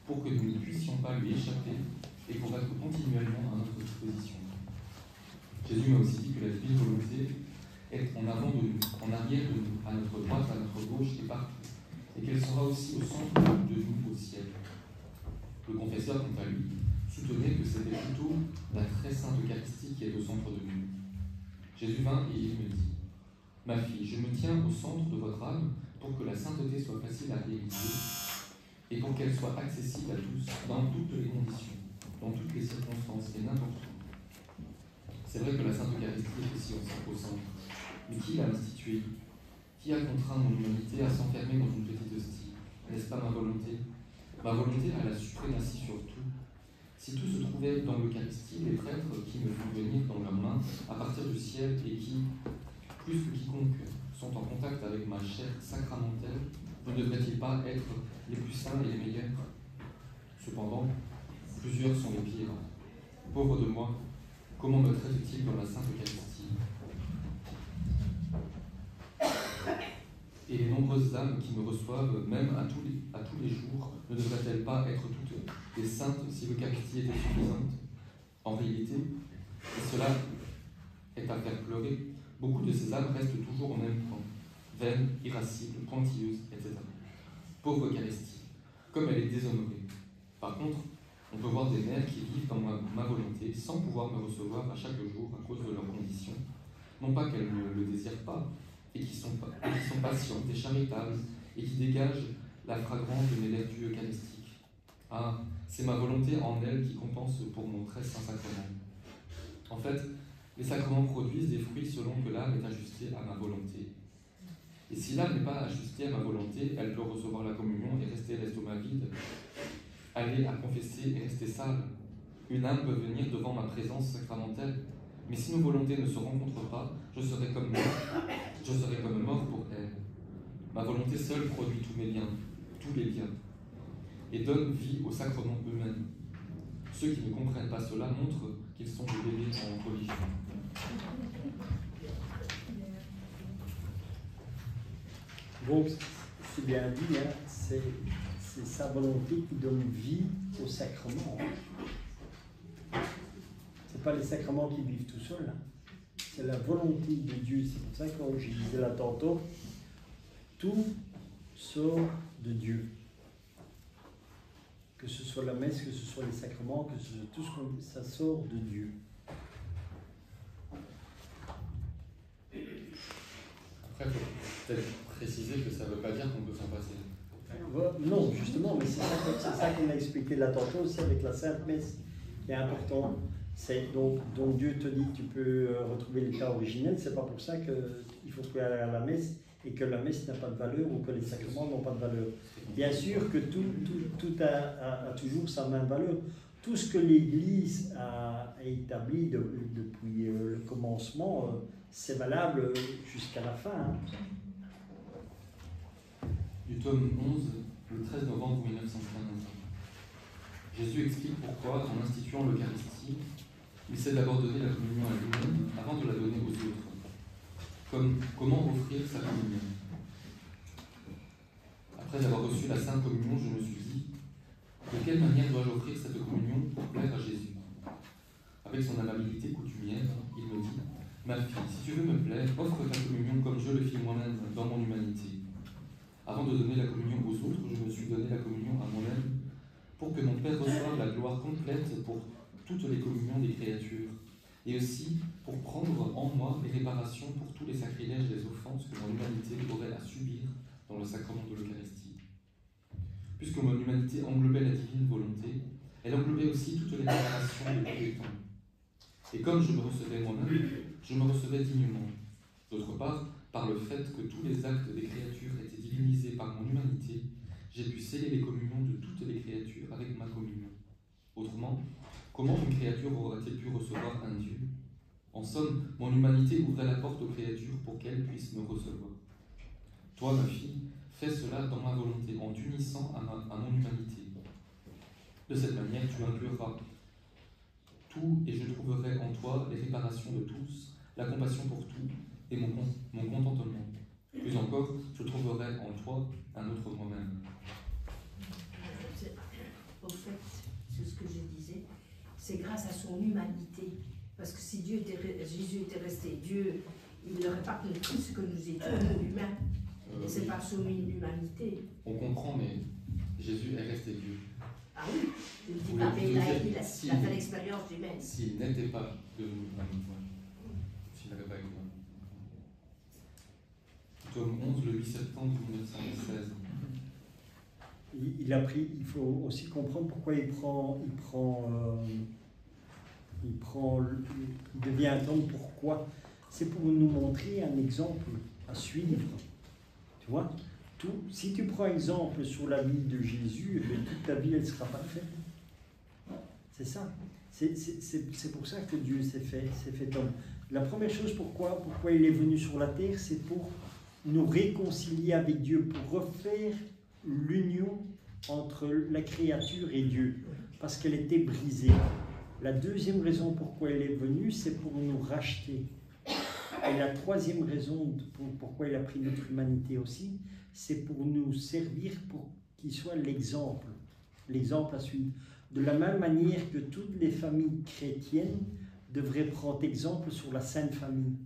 pour que nous ne puissions pas lui échapper et combattre continuellement à notre disposition. Jésus m'a aussi dit que la divine volonté est en avant de nous, en arrière de nous, à notre droite, à notre gauche et partout, et qu'elle sera aussi au centre de nous au ciel. Le confesseur, quant à lui, soutenait que c'était plutôt la très sainte Eucharistie qui est au centre de nous. Jésus vint et il me dit : Ma fille, je me tiens au centre de votre âme pour que la sainteté soit facile à réaliser et pour qu'elle soit accessible à tous, dans toutes les conditions, dans toutes les circonstances et n'importe où. C'est vrai que la Sainte Eucharistie est aussi au centre. Mais qui l'a instituée? Qui a contraint mon humanité à s'enfermer dans une petite hostie? N'est-ce pas ma volonté? Ma volonté a la suprématie sur tout. Si tout se trouvait dans l'Eucharistie, les prêtres qui me font venir dans leurs mains à partir du ciel et qui, plus que quiconque, sont en contact avec ma chair sacramentelle, ne devraient-ils pas être les plus saints et les meilleurs? Cependant, plusieurs sont les pires. Pauvre de moi, comment me traite-t-il dans la Sainte Eucharistie? Et les nombreuses âmes qui me reçoivent, même à tous les jours, ne devraient-elles pas être toutes des saintes si l'Eucharistie était suffisante? En réalité, et cela est à faire pleurer, beaucoup de ces âmes restent toujours au même point, vaines, irascibles, pointilleuses, etc. Pauvre Eucharistie, comme elle est déshonorée. Par contre, on peut voir des mères qui vivent dans ma volonté sans pouvoir me recevoir à chaque jour à cause de leurs conditions. Non pas qu'elles ne le désirent pas, et qui sont patientes et charitables, et qui dégagent la fragrance de mes vertus eucharistiques. Ah, c'est ma volonté en elles qui compense pour mon très saint sacrement. En fait, les sacrements produisent des fruits selon que l'âme est ajustée à ma volonté. Et si l'âme n'est pas ajustée à ma volonté, elle peut recevoir la communion et rester l'estomac vide, aller à confesser et rester sale. Une âme peut venir devant ma présence sacramentelle, mais si nos volontés ne se rencontrent pas, je serai comme mort pour elle. Ma volonté seule produit tous les biens, et donne vie aux sacrements eux-mêmes. Ceux qui ne comprennent pas cela montrent qu'ils sont des bébés en religion. Donc, c'est bien dit, hein, c'est sa volonté qui donne vie aux sacrements. Ce n'est pas les sacrements qui vivent tout seuls. Hein. C'est la volonté de Dieu. C'est pour ça que, comme je disais là tantôt, tout sort de Dieu. Que ce soit la messe, que ce soit les sacrements, que ce soit tout ce qu'on dit, ça sort de Dieu. Après, il faut peut-être préciser que ça ne veut pas dire qu'on peut s'en passer. Non, justement, mais c'est ça qu'on a expliqué là tantôt aussi avec la Sainte Messe, qui est important. C'est donc Dieu te dit que tu peux retrouver l'état originel, c'est pas pour ça qu'il faut aller à la messe et que la messe n'a pas de valeur ou que les sacrements n'ont pas de valeur. Bien sûr que tout a toujours sa même valeur. Tout ce que l'Église a établi depuis le commencement, c'est valable jusqu'à la fin. Hein. Du tome 11, le 13 novembre 1915. Jésus explique pourquoi, en instituant l'Eucharistie, il s'est d'abord donné la communion à lui-même avant de la donner aux autres. Comment offrir sa communion? Après avoir reçu la Sainte Communion, je me suis dit, de quelle manière dois-je offrir cette communion pour plaire à Jésus? Avec son amabilité coutumière, il me dit, ma fille, si tu veux me plaire, offre ta communion comme je le fis moi-même dans mon humanité. Avant de donner la communion aux autres, je me suis donné la communion à moi-même pour que mon Père reçoive la gloire complète pour toutes les communions des créatures, et aussi pour prendre en moi les réparations pour tous les sacrilèges et les offenses que mon humanité aurait à subir dans le sacrement de l'Eucharistie. Puisque mon humanité englobait la divine volonté, elle englobait aussi toutes les réparations de tous les temps. Et comme je me recevais moi-même, je me recevais dignement. D'autre part, par le fait que tous les actes des créatures étaient divinisés par mon humanité, j'ai pu sceller les communions de toutes les créatures avec ma communion. Autrement, comment une créature aurait-elle pu recevoir un Dieu? En somme, mon humanité ouvrait la porte aux créatures pour qu'elles puissent me recevoir. Toi, ma fille, fais cela dans ma volonté, en t'unissant à mon humanité. De cette manière, tu incluras tout et je trouverai en toi les réparations de tous, la compassion pour tout et mon contentement. Plus encore, je trouverai en toi un autre moi-même. c'est grâce à son humanité. Parce que si Jésus était resté Dieu, il n'aurait pas compris ce que nous étions, nous humains. Et c'est par son humanité. On comprend, mais Jésus est resté Dieu. Ah oui, je ne dis Vous pas, voulez mais dire, il a fait l'expérience humaine. S'il n'était pas devenu homme, s'il n'avait pas été homme. Tome 11, le 8 septembre 1916. Il faut aussi comprendre pourquoi il devient un homme. Pourquoi? C'est pour nous montrer un exemple à suivre. Tu vois? Si tu prends exemple sur la vie de Jésus, toute ta vie, elle sera parfaite. C'est ça. C'est pour ça que Dieu s'est fait homme. La première chose, pourquoi il est venu sur la terre, c'est pour nous réconcilier avec Dieu, pour refaire l'union entre la créature et Dieu, parce qu'elle était brisée. La deuxième raison pourquoi il est venu, c'est pour nous racheter. Et la troisième raison pourquoi il a pris notre humanité aussi, c'est pour nous servir, pour qu'il soit l'exemple à suivre. De la même manière que toutes les familles chrétiennes devraient prendre exemple sur la Sainte Famille.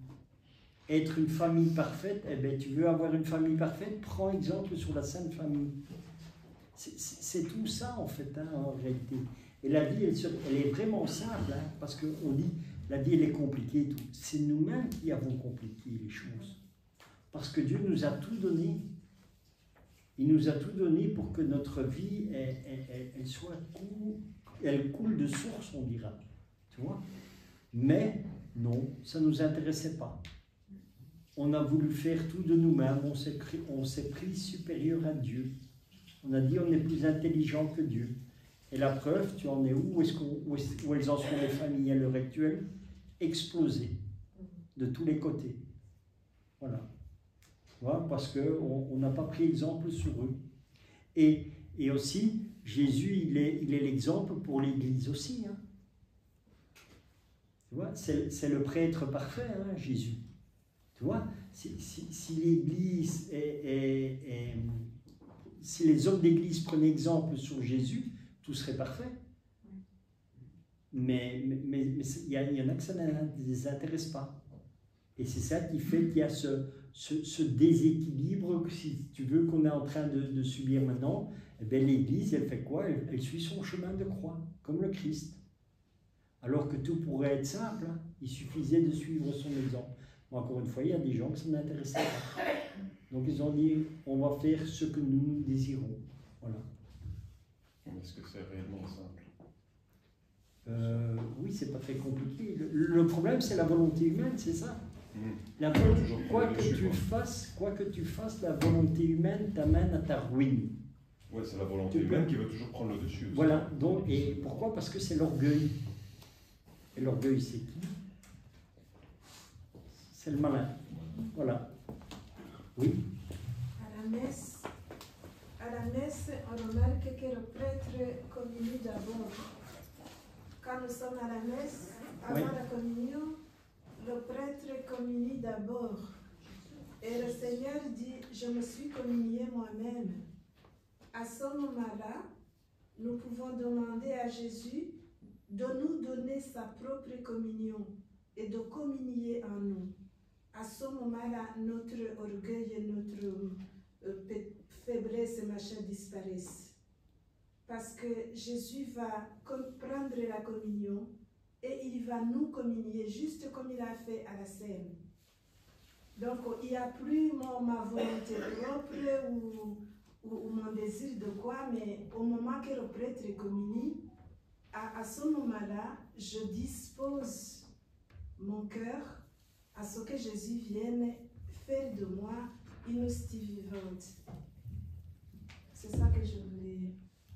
Être une famille parfaite, eh bien, tu veux avoir une famille parfaite, prends exemple sur la Sainte Famille. C'est tout ça en fait, hein, en réalité. Et la vie, elle est vraiment simple, hein, parce qu'on dit, la vie, elle est compliquée et tout. C'est nous-mêmes qui avons compliqué les choses. Parce que Dieu nous a tout donné. Il nous a tout donné pour que notre vie, elle coule de source, on dira. Tu vois? Mais non, ça ne nous intéressait pas. On a voulu faire tout de nous-mêmes, on s'est pris supérieur à Dieu. On a dit on est plus intelligent que Dieu. Et la preuve, tu en es où? Où elles en sont les familles à l'heure actuelle? Explosées de tous les côtés. Voilà. Voilà, parce qu'on n'a pas pris exemple sur eux. Et aussi, Jésus, il est l'exemple pour l'Église aussi. Hein. Tu vois, c'est le prêtre parfait, hein, Jésus. Tu vois, si l'Église si les hommes d'Église prenaient exemple sur Jésus, tout serait parfait. Mais il y en a que ça ne les intéresse pas. Et c'est ça qui fait qu'il y a ce déséquilibre, si tu veux, qu'on est en train de subir maintenant. Eh bien, l'Église, elle fait quoi? Elle suit son chemin de croix, comme le Christ. Alors que tout pourrait être simple, hein. Il suffisait de suivre son exemple. Mais encore une fois, il y a des gens qui ça n'intéressait pas. Donc ils ont dit, on va faire ce que nous désirons. Voilà. Est-ce que c'est réellement simple? Oui, c'est pas très compliqué. Le problème, c'est la volonté humaine, c'est ça. La quoi que tu fasses, la volonté humaine t'amène à ta ruine. Ouais, c'est la volonté humaine qui veut toujours prendre le dessus aussi. Voilà, donc, et pourquoi? Parce que c'est l'orgueil. Et l'orgueil, c'est qui? C'est le malin. Voilà. Oui. À la messe, on remarque que le prêtre communie d'abord. Quand nous sommes à la messe, avant la communion, le prêtre communie d'abord. Et le Seigneur dit, je me suis communié moi-même. À ce moment-là, nous pouvons demander à Jésus de nous donner sa propre communion et de communier en nous. À ce moment-là, notre orgueil et notre faiblesse et machin disparaissent. Parce que Jésus va prendre la communion et il va nous communier juste comme il a fait à la scène. Donc, il n'y a plus ma volonté propre ou mon désir de quoi, mais au moment que le prêtre communie, à ce moment-là, je dispose mon cœur à ce que Jésus vienne faire de moi une hostie vivante. C'est ça que je voulais,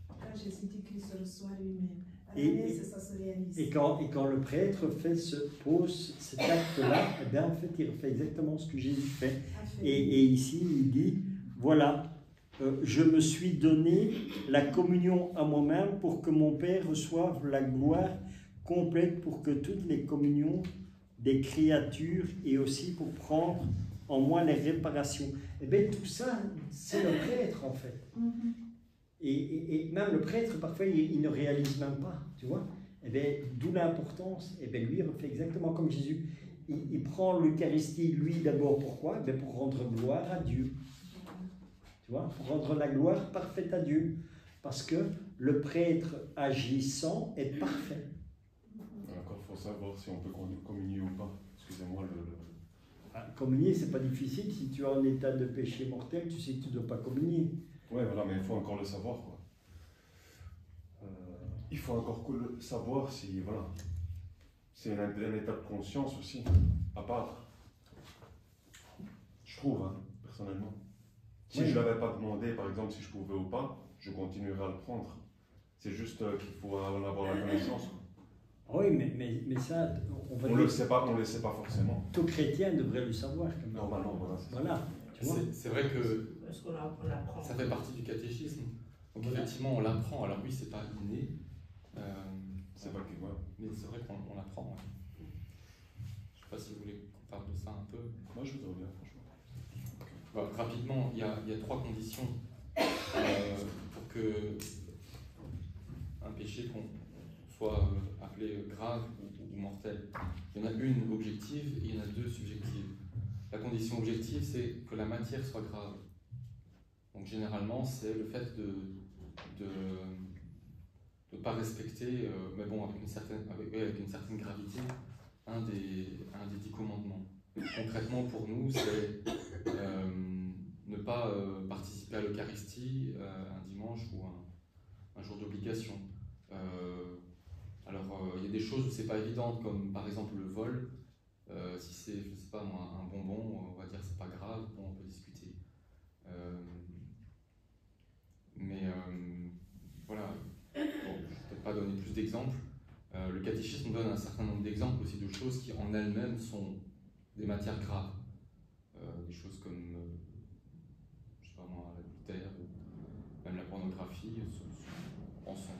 quand Jésus dit qu'il se reçoit lui-même. Ça se réalise. Et quand le prêtre pose cet acte-là, eh bien, en fait, il fait exactement ce que Jésus fait. Et ici, il dit, voilà, je me suis donné la communion à moi-même pour que mon Père reçoive la gloire complète pour que toutes les communions des créatures et aussi pour prendre en moi les réparations. Eh bien, tout ça, c'est le prêtre, en fait. Et même le prêtre, parfois, il ne réalise même pas, tu vois. Eh bien, d'où l'importance, eh bien, lui, il fait exactement comme Jésus. Il prend l'Eucharistie, lui, d'abord, pourquoi? Eh bien, pour rendre gloire à Dieu. Tu vois? Pour rendre la gloire parfaite à Dieu. Parce que le prêtre agissant est parfait. Encore, il faut savoir si on peut communier ou pas. Excusez-moi, Communier, c'est pas difficile. Si tu es en état de péché mortel, tu sais que tu ne dois pas communier. Ouais, voilà, mais il faut encore le savoir, quoi. Il faut encore le savoir si, voilà, c'est un état de conscience aussi, à part. Je trouve, hein, personnellement. Si je ne l'avais pas demandé, par exemple, si je pouvais ou pas, je continuerai à le prendre. C'est juste qu'il faut en avoir la connaissance. Oui, mais ça, on le sait pas forcément. Tout chrétien devrait le savoir, quand même. Normalement, voilà. C'est vrai que ça fait partie du catéchisme. Donc effectivement, on l'apprend. Alors oui, c'est pas inné. C'est pas que moi. Mais c'est vrai qu'on l'apprend. Ouais. Je sais pas si vous voulez qu'on parle de ça un peu. Moi, je voudrais bien, franchement. Bon, rapidement, il y a 3 conditions pour que un péché qu'on soit appelé grave ou mortel. Il y en a une objective et il y en a 2 subjectives. La condition objective, c'est que la matière soit grave. Donc généralement, c'est le fait de ne pas respecter, mais bon, avec une certaine gravité, un des 10 commandements. Donc, concrètement, pour nous, c'est ne pas participer à l'Eucharistie un dimanche ou un jour d'obligation. Alors, il y a des choses où c'est pas évident, comme par exemple le vol. Si c'est, je sais pas moi, un bonbon, on va dire c'est pas grave, bon, on peut discuter. Voilà, bon, je ne vais peut-être pas donner plus d'exemples. Le catéchisme donne un certain nombre d'exemples aussi de choses qui en elles-mêmes sont des matières graves. Des choses comme, je sais pas moi, l'adultère ou même la pornographie en sont.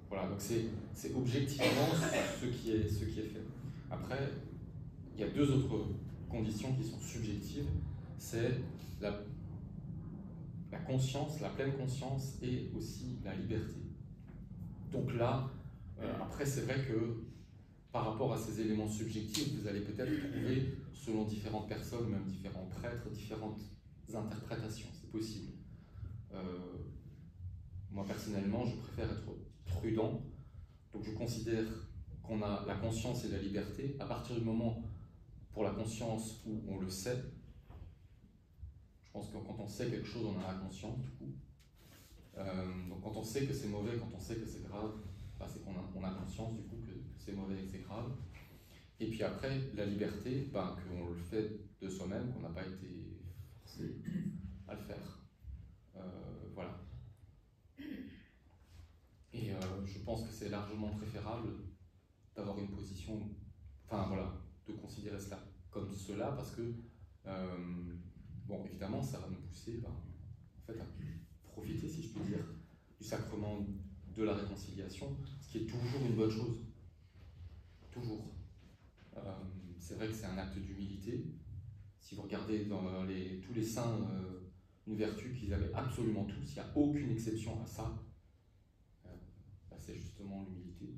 Voilà, donc c'est objectivement ce qui est fait. Après, il y a 2 autres conditions qui sont subjectives, c'est la conscience, la pleine conscience et aussi la liberté. Donc là, après c'est vrai que par rapport à ces éléments subjectifs, vous allez peut-être trouver, selon différentes personnes, même différents prêtres, différentes interprétations, c'est possible. Moi personnellement, je préfère être prudent, donc je considère qu'on a la conscience et la liberté à partir du moment, pour la conscience, où on le sait. Je pense que quand on sait quelque chose, on a la conscience du coup. Donc quand on sait que c'est mauvais, quand on sait que c'est grave, bah, c'est qu'on a conscience du coup que c'est mauvais et que c'est grave. Et puis après, la liberté, bah, qu'on le fait de soi-même, qu'on n'a pas été forcé à le faire. Voilà. Et je pense que c'est largement préférable d'avoir une position, enfin voilà, de considérer cela comme cela, parce que, bon, évidemment, ça va nous pousser en fait, à profiter, si je peux dire, du sacrement de la réconciliation, ce qui est toujours une bonne chose. Toujours. C'est vrai que c'est un acte d'humilité. Si vous regardez dans tous les saints, une vertu qu'ils avaient absolument tous, il n'y a aucune exception à ça. C'est justement l'humilité.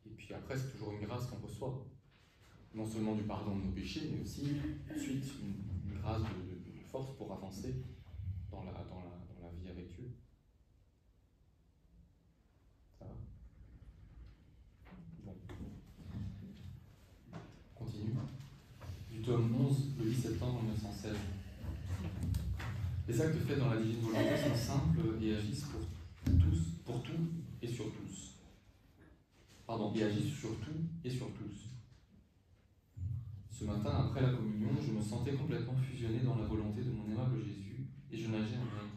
Et puis après, c'est toujours une grâce qu'on reçoit. Non seulement du pardon de nos péchés, mais aussi ensuite une grâce de force pour avancer dans la vie avec Dieu. Ça va? Bon. On continue. Du tome 11, le 8 septembre 1916. Les actes faits dans la divine volonté sont simples et agissent pour tout et sur tous. Pardon, et agissent sur tout et sur tous. Ce matin, après la communion, je me sentais complètement fusionné dans la volonté de mon aimable Jésus, et je nageais en rien.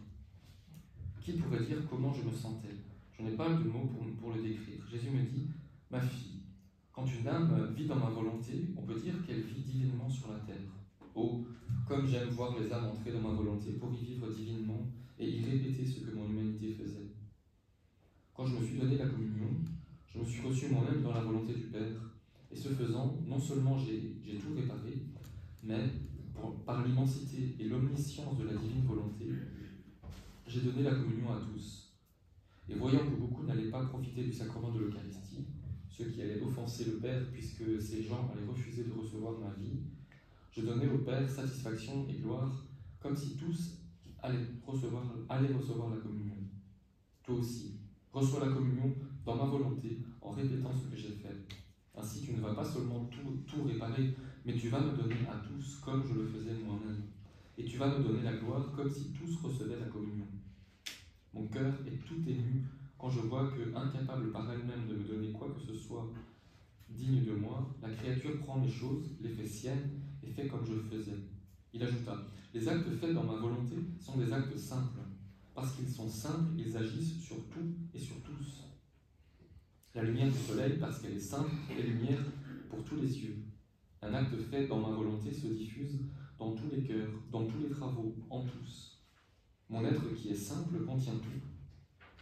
Qui pourrait dire comment je me sentais? Je n'ai pas de mots pour le décrire. Jésus me dit, ma fille, quand une âme vit dans ma volonté, on peut dire qu'elle vit divinement sur la terre. Oh, comme j'aime voir les âmes entrer dans ma volonté pour y vivre divinement et y répéter ce que mon humanité faisait. Quand je me suis donné la communion, je me suis reçu moi-même dans la volonté du Père, et ce faisant, non seulement j'ai tout réparé, mais par l'immensité et l'omniscience de la divine volonté, j'ai donné la communion à tous, Et voyant que beaucoup n'allaient pas profiter du sacrement de l'Eucharistie, ceux qui allaient offenser le Père puisque ces gens allaient refuser de recevoir ma vie, je donnais au Père satisfaction et gloire, comme si tous allaient recevoir la communion. Toi aussi, reçois la communion dans ma volonté en répétant ce que j'ai fait. Ainsi, tu ne vas pas seulement tout réparer, mais tu vas me donner à tous comme je le faisais moi-même. Et tu vas me donner la gloire comme si tous recevaient la communion. Mon cœur est tout ému quand je vois que, incapable par elle-même de me donner quoi que ce soit digne de moi, la créature prend mes choses, les fait siennes et fait comme je faisais. Il ajouta, les actes faits dans ma volonté sont des actes simples. Parce qu'ils sont simples, ils agissent sur tout et sur tous. La lumière du soleil, parce qu'elle est simple, est lumière pour tous les yeux. Un acte fait dans ma volonté se diffuse dans tous les cœurs, dans tous les travaux, en tous. Mon être qui est simple contient tout.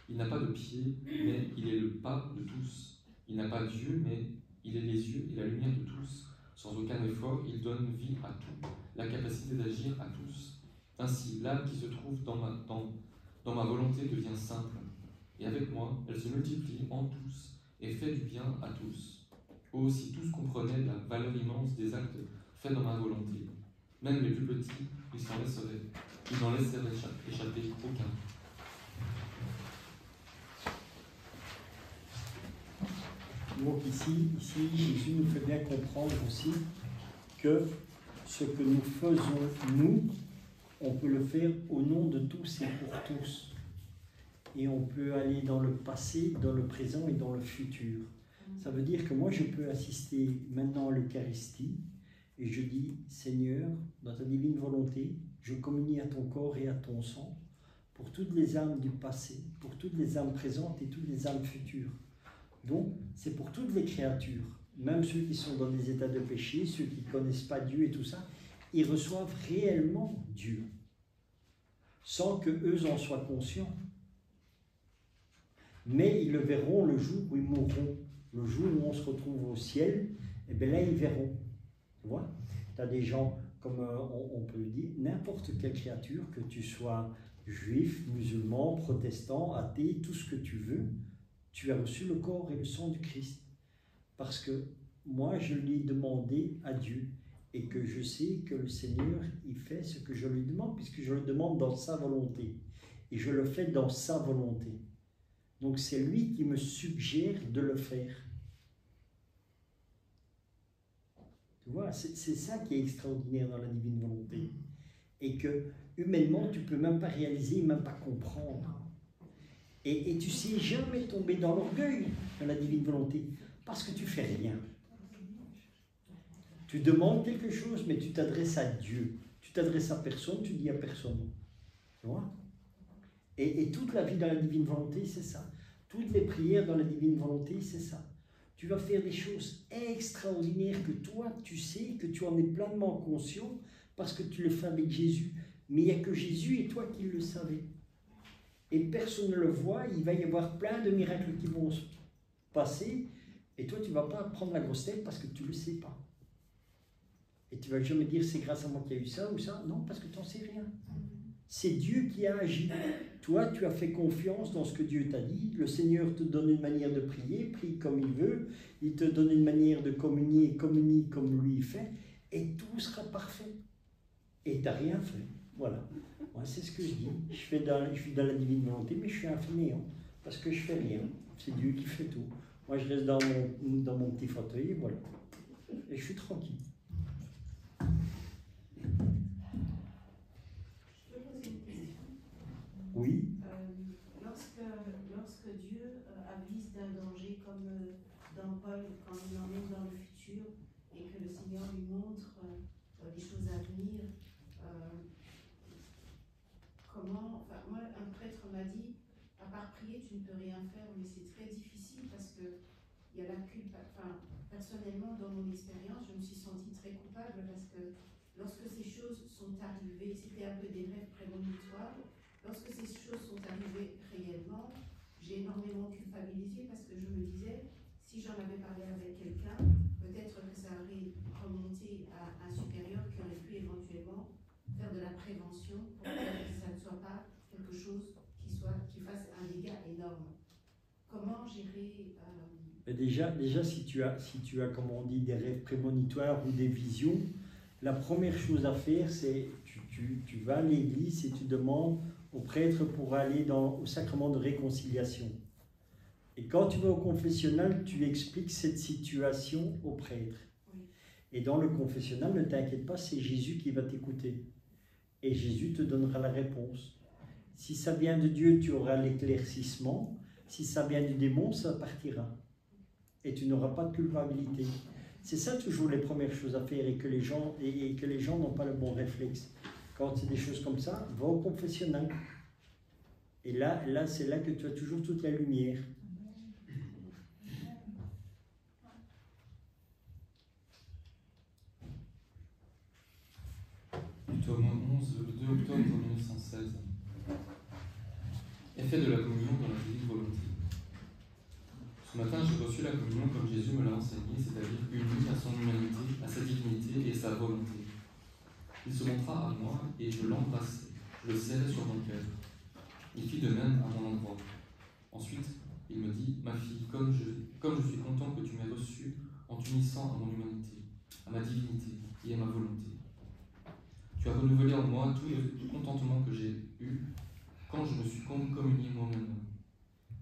Il n'a pas de pied, mais il est le pas de tous. Il n'a pas d'yeux, mais il est les yeux et la lumière de tous. Sans aucun effort, il donne vie à tout, la capacité d'agir à tous. Ainsi, l'âme qui se trouve dans ma volonté devient simple. Et avec moi, elle se multiplie en tous et fait du bien à tous. Oh, si tous comprenaient la valeur immense des actes faits dans ma volonté, même les plus petits, ils n'en laisseraient échapper aucun. Donc ici, Jésus nous fait bien comprendre aussi que ce que nous faisons, nous, on peut le faire au nom de tous et pour tous. Et on peut aller dans le passé, dans le présent et dans le futur. Ça veut dire que moi, je peux assister maintenant à l'Eucharistie et je dis, Seigneur, dans ta divine volonté, je communie à ton corps et à ton sang pour toutes les âmes du passé, pour toutes les âmes présentes et toutes les âmes futures. Donc, c'est pour toutes les créatures, même ceux qui sont dans des états de péché, ceux qui ne connaissent pas Dieu et tout ça, ils reçoivent réellement Dieu, sans qu'eux en soient conscients. Mais ils le verront le jour où ils mourront, le jour où on se retrouve au ciel, et bien là ils verront. Tu vois, tu as des gens, comme on peut le dire, n'importe quelle créature, que tu sois juif, musulman, protestant, athée, tout ce que tu veux, tu as reçu le corps et le sang du Christ. Parce que moi, je lui ai demandé à Dieu et que je sais que le Seigneur, il fait ce que je lui demande, puisque je le demande dans sa volonté. Et je le fais dans sa volonté. Donc c'est lui qui me suggère de le faire. Tu vois, c'est ça qui est extraordinaire dans la divine volonté. Et que humainement, tu ne peux même pas réaliser, même pas comprendre. Et tu ne sais jamais tomber dans l'orgueil de la divine volonté, parce que tu ne fais rien. Tu demandes quelque chose, mais tu t'adresses à Dieu. Tu t'adresses à personne, tu dis à personne. Tu vois ? Et toute la vie dans la divine volonté, c'est ça. Toutes les prières dans la divine volonté, c'est ça. Tu vas faire des choses extraordinaires que toi, tu sais, que tu en es pleinement conscient, parce que tu le fais avec Jésus. Mais il n'y a que Jésus et toi qui le savez. Et personne ne le voit, il va y avoir plein de miracles qui vont se passer, et toi tu ne vas pas prendre la grosse tête parce que tu ne le sais pas. Et tu ne vas jamais dire c'est grâce à moi qu'il y a eu ça ou ça, non, parce que tu n'en sais rien. C'est Dieu qui a agi. Toi, tu as fait confiance dans ce que Dieu t'a dit, le Seigneur te donne une manière de prier, prie comme il veut, il te donne une manière de communier, communie comme lui il fait, et tout sera parfait. Et tu n'as rien fait. Voilà. Moi, c'est ce que je dis. Je suis dans la divine volonté, mais je suis un fainéant, parce que je fais rien. C'est Dieu qui fait tout. Moi, je reste dans mon petit fauteuil, et voilà. Et je suis tranquille. Je peux poser une question? Oui. Lorsque Dieu avise d'un danger, comme dans Paul, quand il emmène dans le futur, et que le Seigneur lui montre des choses à venir, enfin, moi, un prêtre m'a dit, à part prier, tu ne peux rien faire, mais c'est très difficile parce que il y a la culpabilité. Personnellement, dans mon expérience, je me suis sentie très coupable parce que lorsque ces choses sont arrivées, c'était un peu des rêves prémonitoires, lorsque ces choses sont arrivées réellement, j'ai énormément culpabilisé parce que je me disais, si j'en avais parlé avec quelqu'un, peut-être que ça aurait remonté à un supérieur qui aurait pu éventuellement faire de la prévention pour que ça ne soit pas quelque chose qui fasse un dégât énorme. comment gérer Mais déjà si tu as, comme on dit, des rêves prémonitoires ou des visions, la première chose à faire, c'est tu vas à l'église et tu demandes au prêtre pour aller au sacrement de réconciliation. Et quand tu vas au confessionnal, tu expliques cette situation au prêtre. oui. Et dans le confessionnal, ne t'inquiète pas, c'est Jésus qui va t'écouter. Et Jésus te donnera la réponse. Si ça vient de Dieu, tu auras l'éclaircissement. Si ça vient du démon, ça partira. Et tu n'auras pas de culpabilité. C'est ça toujours les premières choses à faire et que les gens n'ont pas le bon réflexe. Quand c'est des choses comme ça, va au confessionnal. Et là c'est là que tu as toujours toute la lumière. Du tome 11, le 2 octobre 1916. Effet de la communion dans la divine volonté. Ce matin, j'ai reçu la communion comme Jésus me l'a enseigné, c'est-à-dire unie à son humanité, à sa divinité et sa volonté. Il se montra à moi et je l'embrassai, je le serrai sur mon cœur. Il fit de même à mon endroit. Ensuite, il me dit, ma fille, comme je suis content que tu m'aies reçue en t'unissant à mon humanité, à ma divinité et à ma volonté. Tu as renouvelé en moi tout le contentement que j'ai eu quand je me suis communié moi-même.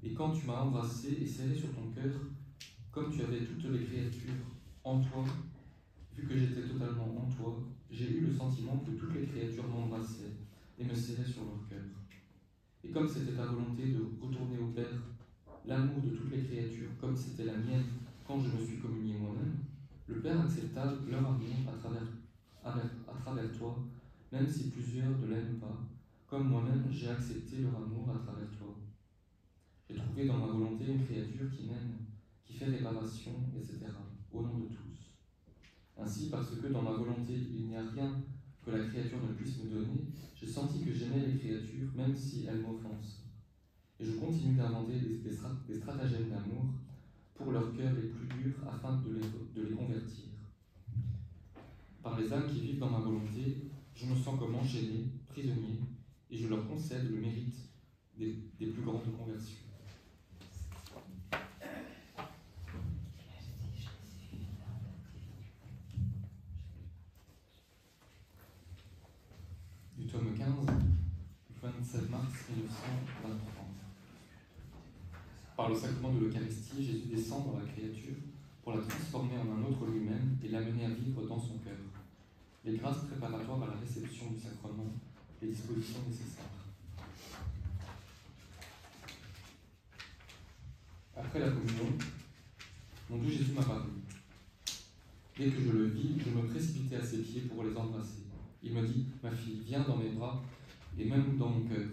Et quand tu m'as embrassé et serré sur ton cœur, comme tu avais toutes les créatures en toi, vu que j'étais totalement en toi, j'ai eu le sentiment que toutes les créatures m'embrassaient et me serraient sur leur cœur. Et comme c'était ta volonté de retourner au Père, l'amour de toutes les créatures, comme c'était la mienne quand je me suis communié moi-même, le Père accepta leur amour à travers toi, même si plusieurs ne l'aiment pas, comme moi-même j'ai accepté leur amour à travers toi. J'ai trouvé dans ma volonté une créature qui m'aime, qui fait réparation, etc., au nom de tous. Ainsi, parce que dans ma volonté il n'y a rien que la créature ne puisse me donner, j'ai senti que j'aimais les créatures, même si elles m'offensent. Et je continue d'inventer des stratagèmes d'amour pour leurs cœurs les plus durs afin de les convertir. Par les âmes qui vivent dans ma volonté, je me sens comme enchaîné, prisonnier, et je leur concède le mérite des plus grandes conversions. Du tome 15, 27 mars 1923. Par le sacrement de l'Eucharistie, Jésus descend dans la créature pour la transformer en un autre lui-même et l'amener à vivre dans son cœur. Les grâces préparatoires à la réception du sacrement, les dispositions nécessaires. Après la communion, mon doux Jésus m'a paru. Dès que je le vis, je me précipitai à ses pieds pour les embrasser. Il me dit, ma fille, viens dans mes bras et même dans mon cœur.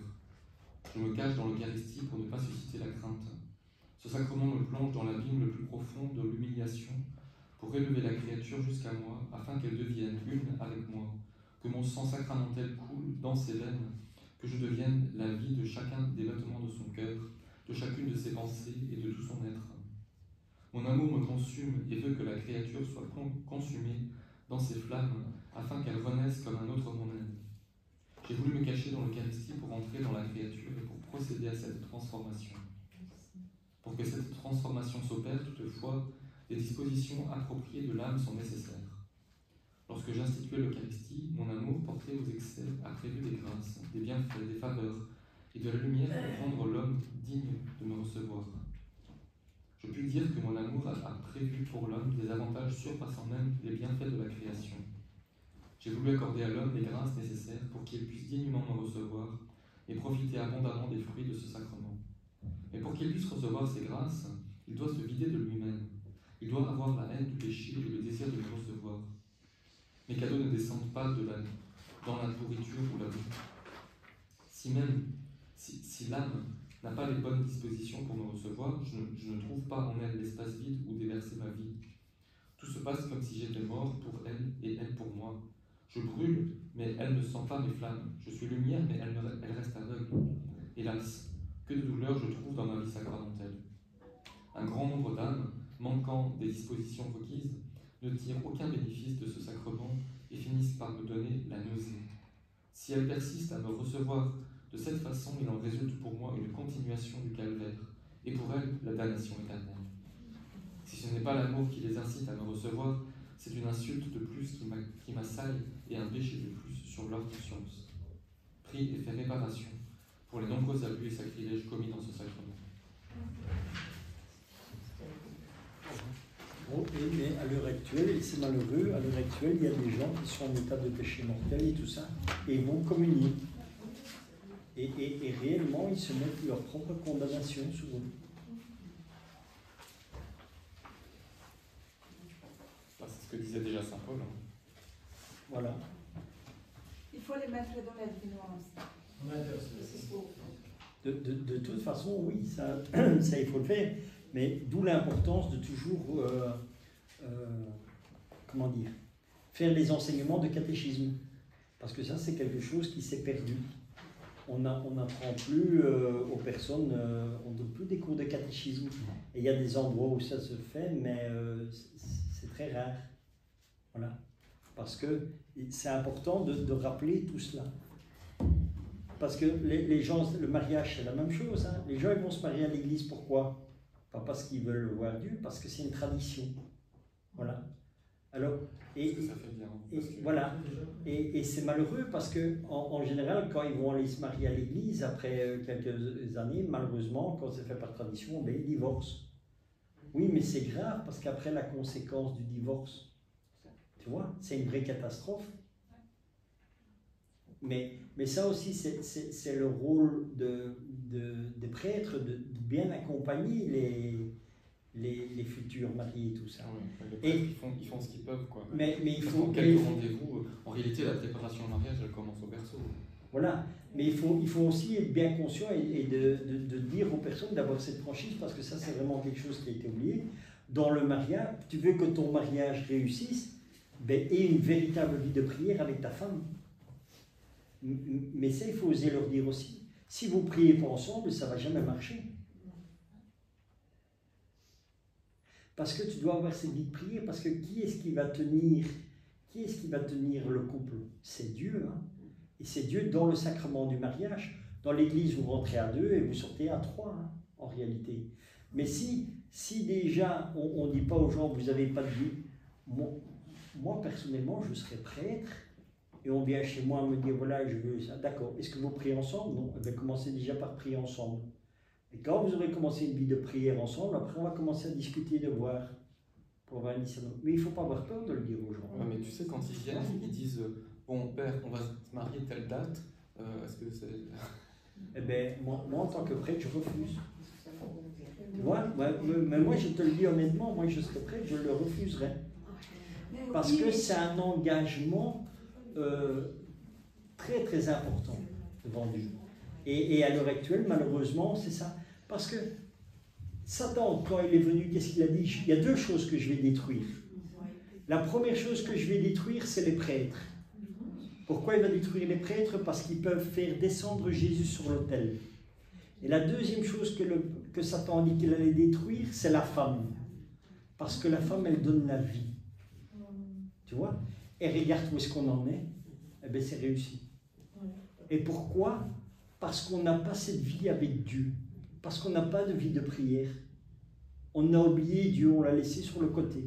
Je me cache dans l'Eucharistie pour ne pas susciter la crainte. Ce sacrement me plonge dans l'abîme le plus profond de l'humiliation pour élever la créature jusqu'à moi afin qu'elle devienne une avec moi, que mon sang sacramentel coule dans ses veines, que je devienne la vie de chacun des battements de son cœur, de chacune de ses pensées et de tout son être. Mon amour me consume et veut que la créature soit consumée dans ses flammes afin qu'elle renaisse comme un autre moi-même. J'ai voulu me cacher dans l'Eucharistie pour entrer dans la créature et pour procéder à cette transformation. Pour que cette transformation s'opère, toutefois, des dispositions appropriées de l'âme sont nécessaires. Lorsque j'instituais l'Eucharistie, mon amour porté aux excès a prévu des grâces, des bienfaits, des faveurs et de la lumière pour rendre l'homme digne de me recevoir. Je puis dire que mon amour a prévu pour l'homme des avantages surpassant même les bienfaits de la création. J'ai voulu accorder à l'homme les grâces nécessaires pour qu'il puisse dignement me recevoir et profiter abondamment des fruits de ce sacrement. Mais pour qu'il puisse recevoir ces grâces, il doit se vider de lui-même. Il doit avoir la haine du péché et le désir de me recevoir. Mes cadeaux ne descendent pas dans la nourriture ou la boue. Si l'âme n'a pas les bonnes dispositions pour me recevoir, je ne trouve pas en elle l'espace vide où déverser ma vie. Tout se passe comme si j'étais mort pour elle et elle pour moi. Je brûle, mais elle ne sent pas mes flammes. Je suis lumière, mais elle reste aveugle. Hélas, que de douleurs je trouve dans ma vie sacramentelle. Un grand nombre d'âmes, manquant des dispositions requises, ne tirent aucun bénéfice de ce sacrement et finissent par me donner la nausée. Si elles persistent à me recevoir de cette façon, il en résulte pour moi une continuation du calvaire, et pour elles, la damnation éternelle. Si ce n'est pas l'amour qui les incite à me recevoir, c'est une insulte de plus qui m'assaille et un péché de plus sur leur conscience. Prie et fais réparation pour les nombreux abus et sacrilèges commis dans ce sacrement. Bon, mais à l'heure actuelle, et c'est malheureux, à l'heure actuelle, il y a des gens qui sont en état de péché mortel et tout ça, et ils vont communier. Et réellement, ils se mettent leur propre condamnation sur eux. C'est ce que disait déjà Saint Paul. Voilà. Il faut les mettre dans la nuance. De toute façon, oui, ça il faut le faire, mais d'où l'importance de toujours, comment dire, faire les enseignements de catéchisme. Parce que ça, c'est quelque chose qui s'est perdu. On n'apprend plus aux personnes, on ne donne plus des cours de catéchisme. Et il y a des endroits où ça se fait, mais c'est très rare. Voilà. Parce que c'est important de rappeler tout cela. Parce que les gens, le mariage, c'est la même chose. Hein. Les gens, ils vont se marier à l'église, pourquoi? Pas parce qu'ils veulent voir Dieu, parce que c'est une tradition. Voilà. Alors, parce que ça fait bien. Voilà. Et c'est malheureux parce que, en général, quand ils vont aller se marier à l'église, après quelques années, malheureusement, quand c'est fait par tradition, ben, ils divorcent. Oui, mais c'est grave parce qu'après, la conséquence du divorce, tu vois, c'est une vraie catastrophe. Mais ça aussi, c'est le rôle des prêtres de bien accompagner les futurs mariés et tout ça. Ouais, ils font ce qu'ils peuvent, quoi. Mais il faut quelques rendez-vous. En réalité, la préparation au mariage, elle commence au berceau. Voilà, mais il faut aussi être bien conscient et de dire aux personnes d'avoir cette franchise, parce que ça, c'est vraiment quelque chose qui a été oublié. Dans le mariage, tu veux que ton mariage réussisse, ben, aie une véritable vie de prière avec ta femme. Mais ça, il faut oser leur dire aussi. Si vous ne priez pas ensemble, ça ne va jamais marcher. Parce que tu dois avoir cette vie de prière, parce que qui est-ce qui va tenir le couple? C'est Dieu. Hein? Et c'est Dieu dans le sacrement du mariage. Dans l'église, vous rentrez à 2 et vous sortez à 3, hein, en réalité. Mais si déjà, on ne dit pas aux gens, vous n'avez pas de vie, moi, personnellement, je serais prêtre, et on vient chez moi me dire, voilà, je veux ça. D'accord, est-ce que vous priez ensemble? Non, on va commencer déjà par prier ensemble. Et quand vous aurez commencé une vie de prière ensemble, après on va commencer à discuter, de voir, pour avoir un discernement. Mais il ne faut pas avoir peur de le dire aux gens. Ouais, mais tu sais, quand ils viennent, ils disent, bon, père, on va se marier telle date, est-ce que c'est... Eh bien, moi, en tant que prêtre, je refuse. Tu vois, mais moi, je te le dis honnêtement, moi, je serais prêtre, je le refuserais. Parce que c'est un engagement très, très important devant Dieu. Et à l'heure actuelle, malheureusement, c'est ça. Parce que Satan, quand il est venu, qu'est-ce qu'il a dit? Il y a 2 choses que je vais détruire. La première chose que je vais détruire, c'est les prêtres. Pourquoi il va détruire les prêtres? Parce qu'ils peuvent faire descendre Jésus sur l'autel. Et la deuxième chose que Satan a dit qu'il allait détruire, c'est la femme. Parce que la femme, elle donne la vie. Tu vois? Et regarde où est-ce qu'on en est. Eh bien, c'est réussi. Et pourquoi? Parce qu'on n'a pas cette vie avec Dieu. Parce qu'on n'a pas de vie de prière. On a oublié Dieu, on l'a laissé sur le côté.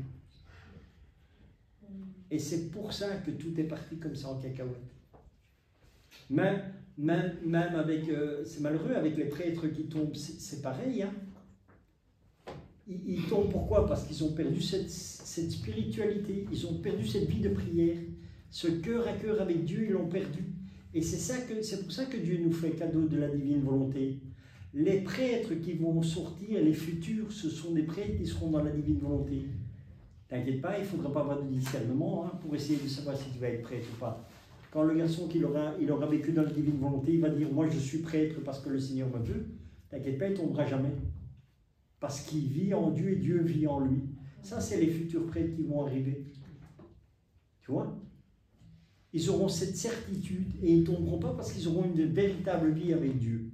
Et c'est pour ça que tout est parti comme ça en cacahuète. Même avec, c'est malheureux, avec les prêtres qui tombent, c'est pareil. Hein? Ils tombent pourquoi? Parce qu'ils ont perdu cette spiritualité, ils ont perdu cette vie de prière. Ce cœur à cœur avec Dieu, ils l'ont perdu. Et c'est pour ça que Dieu nous fait cadeau de la divine volonté. Les prêtres qui vont sortir, les futurs, ce sont des prêtres qui seront dans la divine volonté. T'inquiète pas, il ne faudra pas avoir de discernement, hein, pour essayer de savoir si tu vas être prêtre ou pas. Quand le garçon il aura vécu dans la divine volonté, il va dire « moi je suis prêtre parce que le Seigneur me veut », t'inquiète pas, il ne tombera jamais. Parce qu'il vit en Dieu et Dieu vit en lui. Ça, c'est les futurs prêtres qui vont arriver. Tu vois? Ils auront cette certitude et ils ne tomberont pas parce qu'ils auront une véritable vie avec Dieu.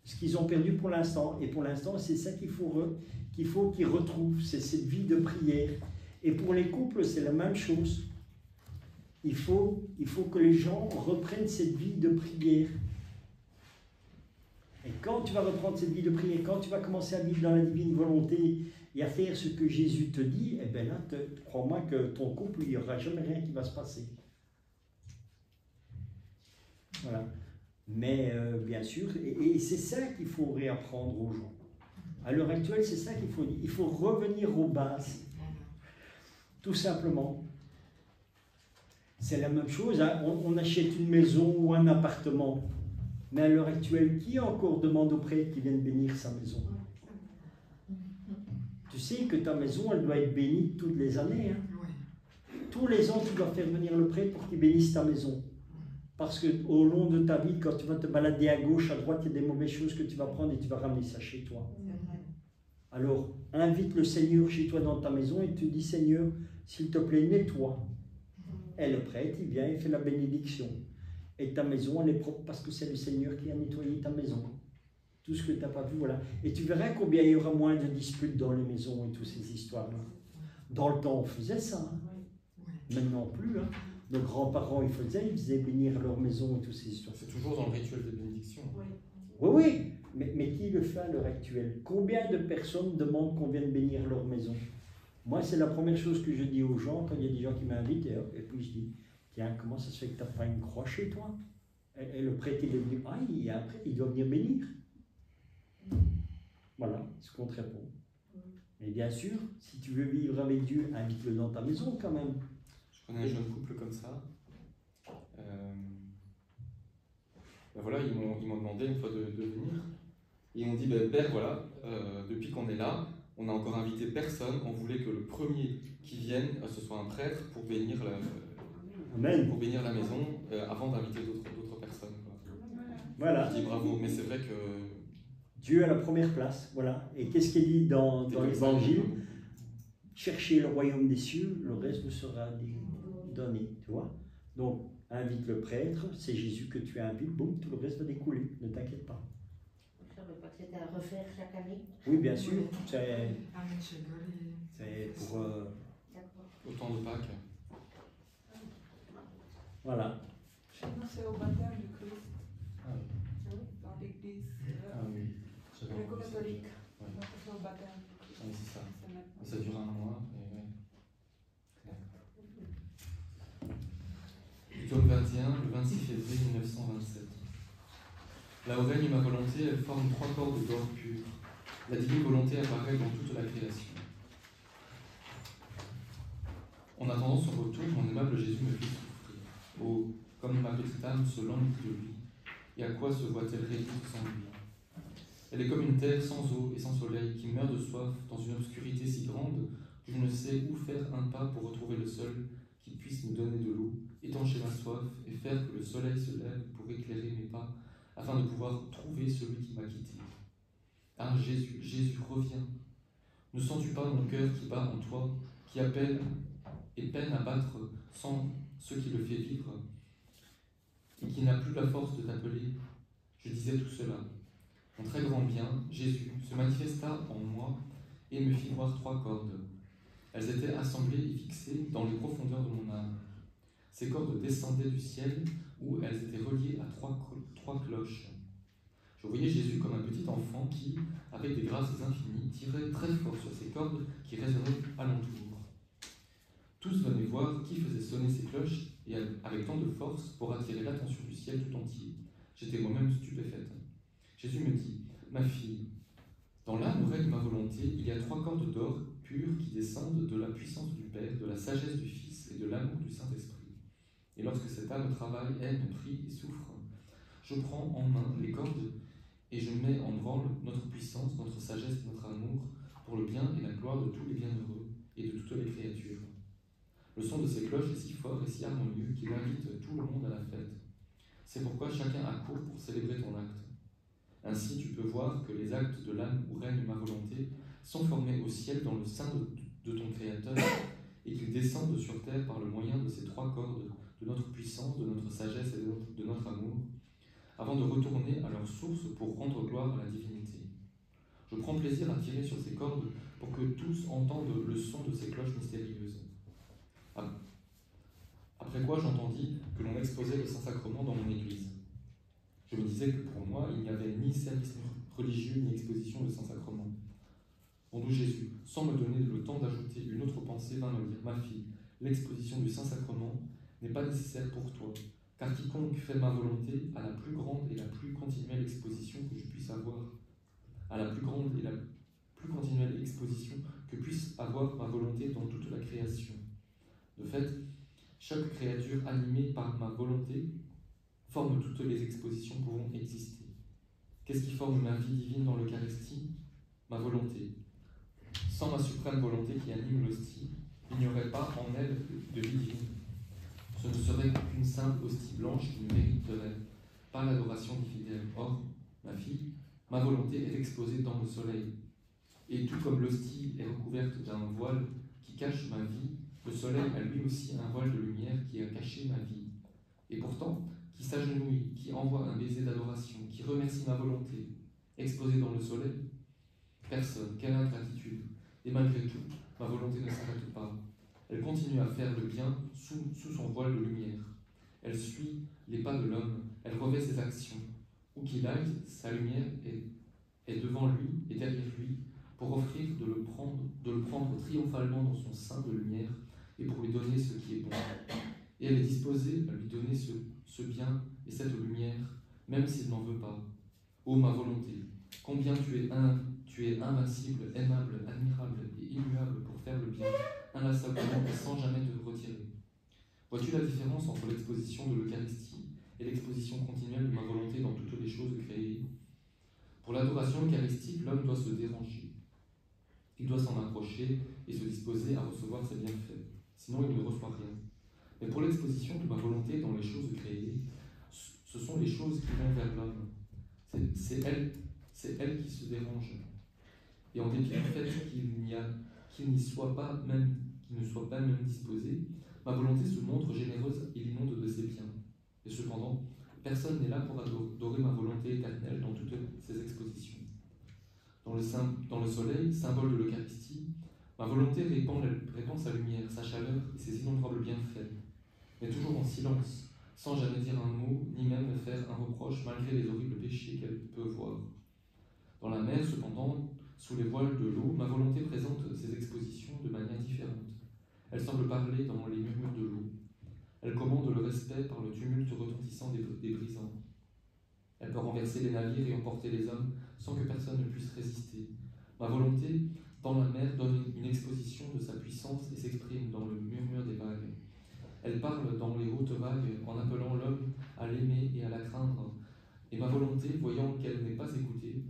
Ce qu'ils ont perdu pour l'instant. Et pour l'instant, c'est ça qu'il faut qu'ils retrouvent, c'est cette vie de prière. Et pour les couples, c'est la même chose. Il faut que les gens reprennent cette vie de prière. Et quand tu vas reprendre cette vie de prière, quand tu vas commencer à vivre dans la divine volonté et à faire ce que Jésus te dit, eh bien là, crois-moi que ton couple, il n'y aura jamais rien qui va se passer. Voilà. Mais bien sûr, et c'est ça qu'il faut réapprendre aux gens. À l'heure actuelle, c'est ça qu'il faut dire. Il faut revenir aux bases. Tout simplement. C'est la même chose, hein. On achète une maison ou un appartement. Mais à l'heure actuelle, qui encore demande aux prêtres qui viennent bénir sa maison? Tu sais que ta maison, elle doit être bénie toutes les années. Hein. Tous les ans, tu dois faire venir le prêtre pour qu'il bénisse ta maison. Parce qu'au long de ta vie, quand tu vas te balader à gauche, à droite, il y a des mauvaises choses que tu vas prendre et tu vas ramener ça chez toi. Alors, invite le Seigneur chez toi dans ta maison et tu dis, Seigneur, s'il te plaît, nettoie. Et le prêtre, il vient, il fait la bénédiction. Et ta maison, elle est propre parce que c'est le Seigneur qui a nettoyé ta maison. Tout ce que tu n'as pas vu, voilà. Et tu verras combien il y aura moins de disputes dans les maisons et toutes ces histoires-là. Dans le temps, on faisait ça. Hein. Maintenant plus. Hein. Nos grands-parents, ils faisaient bénir leur maison et toutes ces histoires. C'est toujours dans le rituel des bénédictions. Oui. Mais qui le fait à l'heure actuelle? Combien de personnes demandent qu'on vienne bénir leur maison? Moi, c'est la première chose que je dis aux gens quand il y a des gens qui m'invitent. Et puis je dis, tiens, comment ça se fait que tu n'as pas une croix chez toi? Et le prêtre, il est venu, il doit venir bénir. Voilà ce qu'on te répond. Mais bien sûr, si tu veux vivre avec Dieu, invite-le dans ta maison quand même. Je connais un jeune couple comme ça. Ben voilà, ils m'ont demandé une fois de venir. Ils m'ont dit, Père, voilà, depuis qu'on est là, on n'a encore invité personne. On voulait que le premier qui vienne, ce soit un prêtre pour bénir la maison avant d'inviter d'autres personnes. Quoi. Voilà. Je dis bravo, mais c'est vrai que... Dieu à la première place, voilà. Et qu'est-ce qu'il dit dans l'Évangile? Cherchez le royaume des cieux, le reste vous sera donné, tu vois. Donc, invite le prêtre, c'est Jésus que tu invites, boum, tout le reste va découler, ne t'inquiète pas. Ça ne veut pas que c'était à refaire chaque année? Oui, bien sûr, c'est pour... Autant de Pâques. Voilà. Chez nous, c'est au baptême du Christ. Ah oui. Dans l'église gréco-catholique. On va faire au baptême du Christ. Oui, c'est ça. Et ça dure un mois. Du tome 21, le 26 février 1927. Là où règne ma volonté, elle forme trois cordes d'or pur. La divine volonté apparaît dans toute la création. En attendant son retour, mon aimable Jésus me fit souffrir. Oh, comme ma petite âme se langue de lui, et à quoi se voit-elle réduite sans lui? Elle est comme une terre sans eau et sans soleil, qui meurt de soif dans une obscurité si grande que je ne sais où faire un pas pour retrouver le seul qui puisse me donner de l'eau, étancher ma soif et faire que le soleil se lève pour éclairer mes pas, afin de pouvoir trouver celui qui m'a quitté. Ah Jésus, Jésus, reviens. Ne sens-tu pas mon cœur qui bat en toi, qui appelle et peine à battre sans ce qui le fait vivre, et qui n'a plus la force de t'appeler? Je disais tout cela. Mon très grand bien, Jésus, se manifesta en moi et me fit voir trois cordes. Elles étaient assemblées et fixées dans les profondeurs de mon âme. Ces cordes descendaient du ciel où elles étaient reliées à trois cloches. Je voyais Jésus comme un petit enfant qui, avec des grâces infinies, tirait très fort sur ces cordes qui résonnaient alentour. Tous venaient voir qui faisait sonner ces cloches et avec tant de force pour attirer l'attention du ciel tout entier. J'étais moi-même stupéfaite. Jésus me dit, ma fille, dans l'âme où règne ma volonté, il y a trois cordes d'or pures qui descendent de la puissance du Père, de la sagesse du Fils et de l'amour du Saint-Esprit. Et lorsque cette âme travaille, aime, prie et souffre, je prends en main les cordes et je mets en branle notre puissance, notre sagesse et notre amour pour le bien et la gloire de tous les bienheureux et de toutes les créatures. Le son de ces cloches est si fort et si harmonieux qu'il invite tout le monde à la fête. C'est pourquoi chacun accourt pour célébrer ton acte. Ainsi, tu peux voir que les actes de l'âme où règne ma volonté sont formés au ciel dans le sein de ton Créateur et qu'ils descendent sur terre par le moyen de ces trois cordes, de notre puissance, de notre sagesse et de notre amour, avant de retourner à leur source pour rendre gloire à la divinité. Je prends plaisir à tirer sur ces cordes pour que tous entendent le son de ces cloches mystérieuses. Après quoi j'entendis que l'on exposait le Saint-Sacrement dans mon église. Je me disais que pour moi, il n'y avait ni service religieux ni exposition de Saint-Sacrement. Mon doux Jésus, sans me donner le temps d'ajouter une autre pensée, vint me dire, ma fille, l'exposition du Saint-Sacrement n'est pas nécessaire pour toi, car quiconque fait ma volonté a la plus grande et la plus continuelle exposition que je puisse avoir, à la plus grande et la plus continuelle exposition que puisse avoir ma volonté dans toute la création. De fait, chaque créature animée par ma volonté forme toutes les expositions pouvant exister. Qu'est-ce qui forme ma vie divine dans l'Eucharistie? Ma volonté. Sans ma suprême volonté qui anime l'hostie, il n'y aurait pas en elle de vie divine. Ce ne serait qu'une simple hostie blanche qui ne mériterait pas l'adoration des fidèles. Or, ma fille, ma volonté est exposée dans le soleil. Et tout comme l'hostie est recouverte d'un voile qui cache ma vie, le soleil a lui aussi un voile de lumière qui a caché ma vie. Et pourtant, qui s'agenouille, qui envoie un baiser d'adoration, qui remercie ma volonté, exposée dans le soleil? Personne, quelle ingratitude! Et malgré tout, ma volonté ne s'arrête pas. Elle continue à faire le bien sous son voile de lumière. Elle suit les pas de l'homme, elle revêt ses actions. Où qu'il aille, sa lumière est devant lui et derrière lui, pour offrir de le prendre triomphalement dans son sein de lumière et pour lui donner ce qui est bon. Et elle est disposée à lui donner ce bien et cette lumière, même s'il n'en veut pas. Ô ma volonté, combien tu es invincible, aimable, admirable et immuable pour faire le bien, inlassablement et sans jamais te retirer. Vois-tu la différence entre l'exposition de l'Eucharistie et l'exposition continuelle de ma volonté dans toutes les choses créées? Pour l'adoration eucharistique, l'homme doit se déranger. Il doit s'en approcher et se disposer à recevoir ses bienfaits. Sinon, il ne reçoit rien. Mais pour l'exposition de ma volonté dans les choses créées, ce sont les choses qui vont vers l'homme. C'est elle qui se dérange. Et en dépit du fait qu'il ne soit pas même disposé, ma volonté se montre généreuse et l'inonde de ses biens. Et cependant, personne n'est là pour adorer ma volonté éternelle dans toutes ces expositions. Dans le soleil, symbole de l'Eucharistie, ma volonté répand sa lumière, sa chaleur et ses innombrables bienfaits, mais toujours en silence, sans jamais dire un mot, ni même faire un reproche malgré les horribles péchés qu'elle peut voir. Dans la mer, cependant, sous les voiles de l'eau, ma volonté présente ses expositions de manière différente. Elle semble parler dans les murmures de l'eau. Elle commande le respect par le tumulte retentissant des brisants. Elle peut renverser les navires et emporter les hommes sans que personne ne puisse résister. Ma volonté, dans la mer, donne une exposition de sa puissance et s'exprime dans le murmure des vagues. Elle parle dans les hautes vagues en appelant l'homme à l'aimer et à la craindre. Et ma volonté, voyant qu'elle n'est pas écoutée,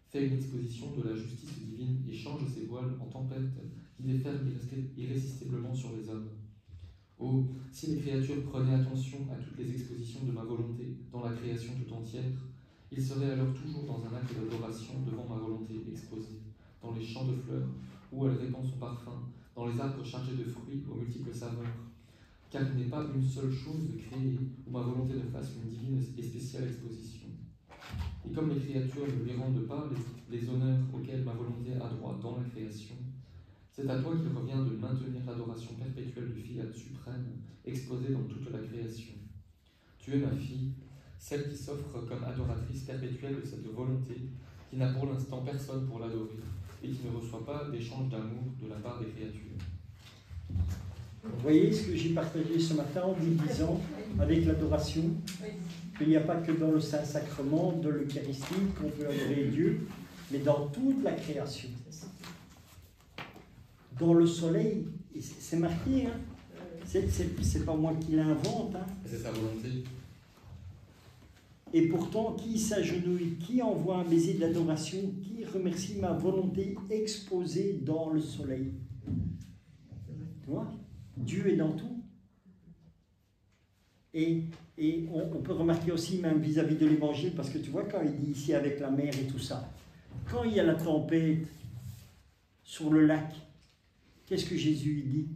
fait une exposition de la justice divine et change ses voiles en tempête qui déferlent irrésistiblement sur les hommes. Oh, si les créatures prenaient attention à toutes les expositions de ma volonté dans la création tout entière, ils seraient alors toujours dans un acte d'adoration devant ma volonté exposée, dans les champs de fleurs où elle répand son parfum, dans les arbres chargés de fruits aux multiples saveurs. Car il n'est pas une seule chose de créer où ma volonté ne fasse une divine et spéciale exposition. Et comme les créatures ne lui rendent pas les honneurs auxquels ma volonté a droit dans la création, c'est à toi qu'il revient de maintenir l'adoration perpétuelle du Fiat suprême exposée dans toute la création. Tu es ma fille, celle qui s'offre comme adoratrice perpétuelle de cette volonté, qui n'a pour l'instant personne pour l'adorer, et qui ne reçoit pas d'échange d'amour de la part des créatures. Vous voyez ce que j'ai partagé ce matin en vous disant, avec l'adoration, qu'il n'y a pas que dans le Saint-Sacrement de l'Eucharistie qu'on peut adorer Dieu, mais dans toute la création. Dans le soleil, c'est marqué, hein? C'est pas moi qui l'invente. Hein? C'est sa volonté. Et pourtant, qui s'agenouille, qui envoie un baiser d'adoration, qui remercie ma volonté exposée dans le soleil? Tu vois? Dieu est dans tout. Et on peut remarquer aussi, même vis-à-vis de l'Évangile, parce que tu vois, quand il dit ici avec la mer et tout ça, quand il y a la tempête sur le lac, qu'est-ce que Jésus dit?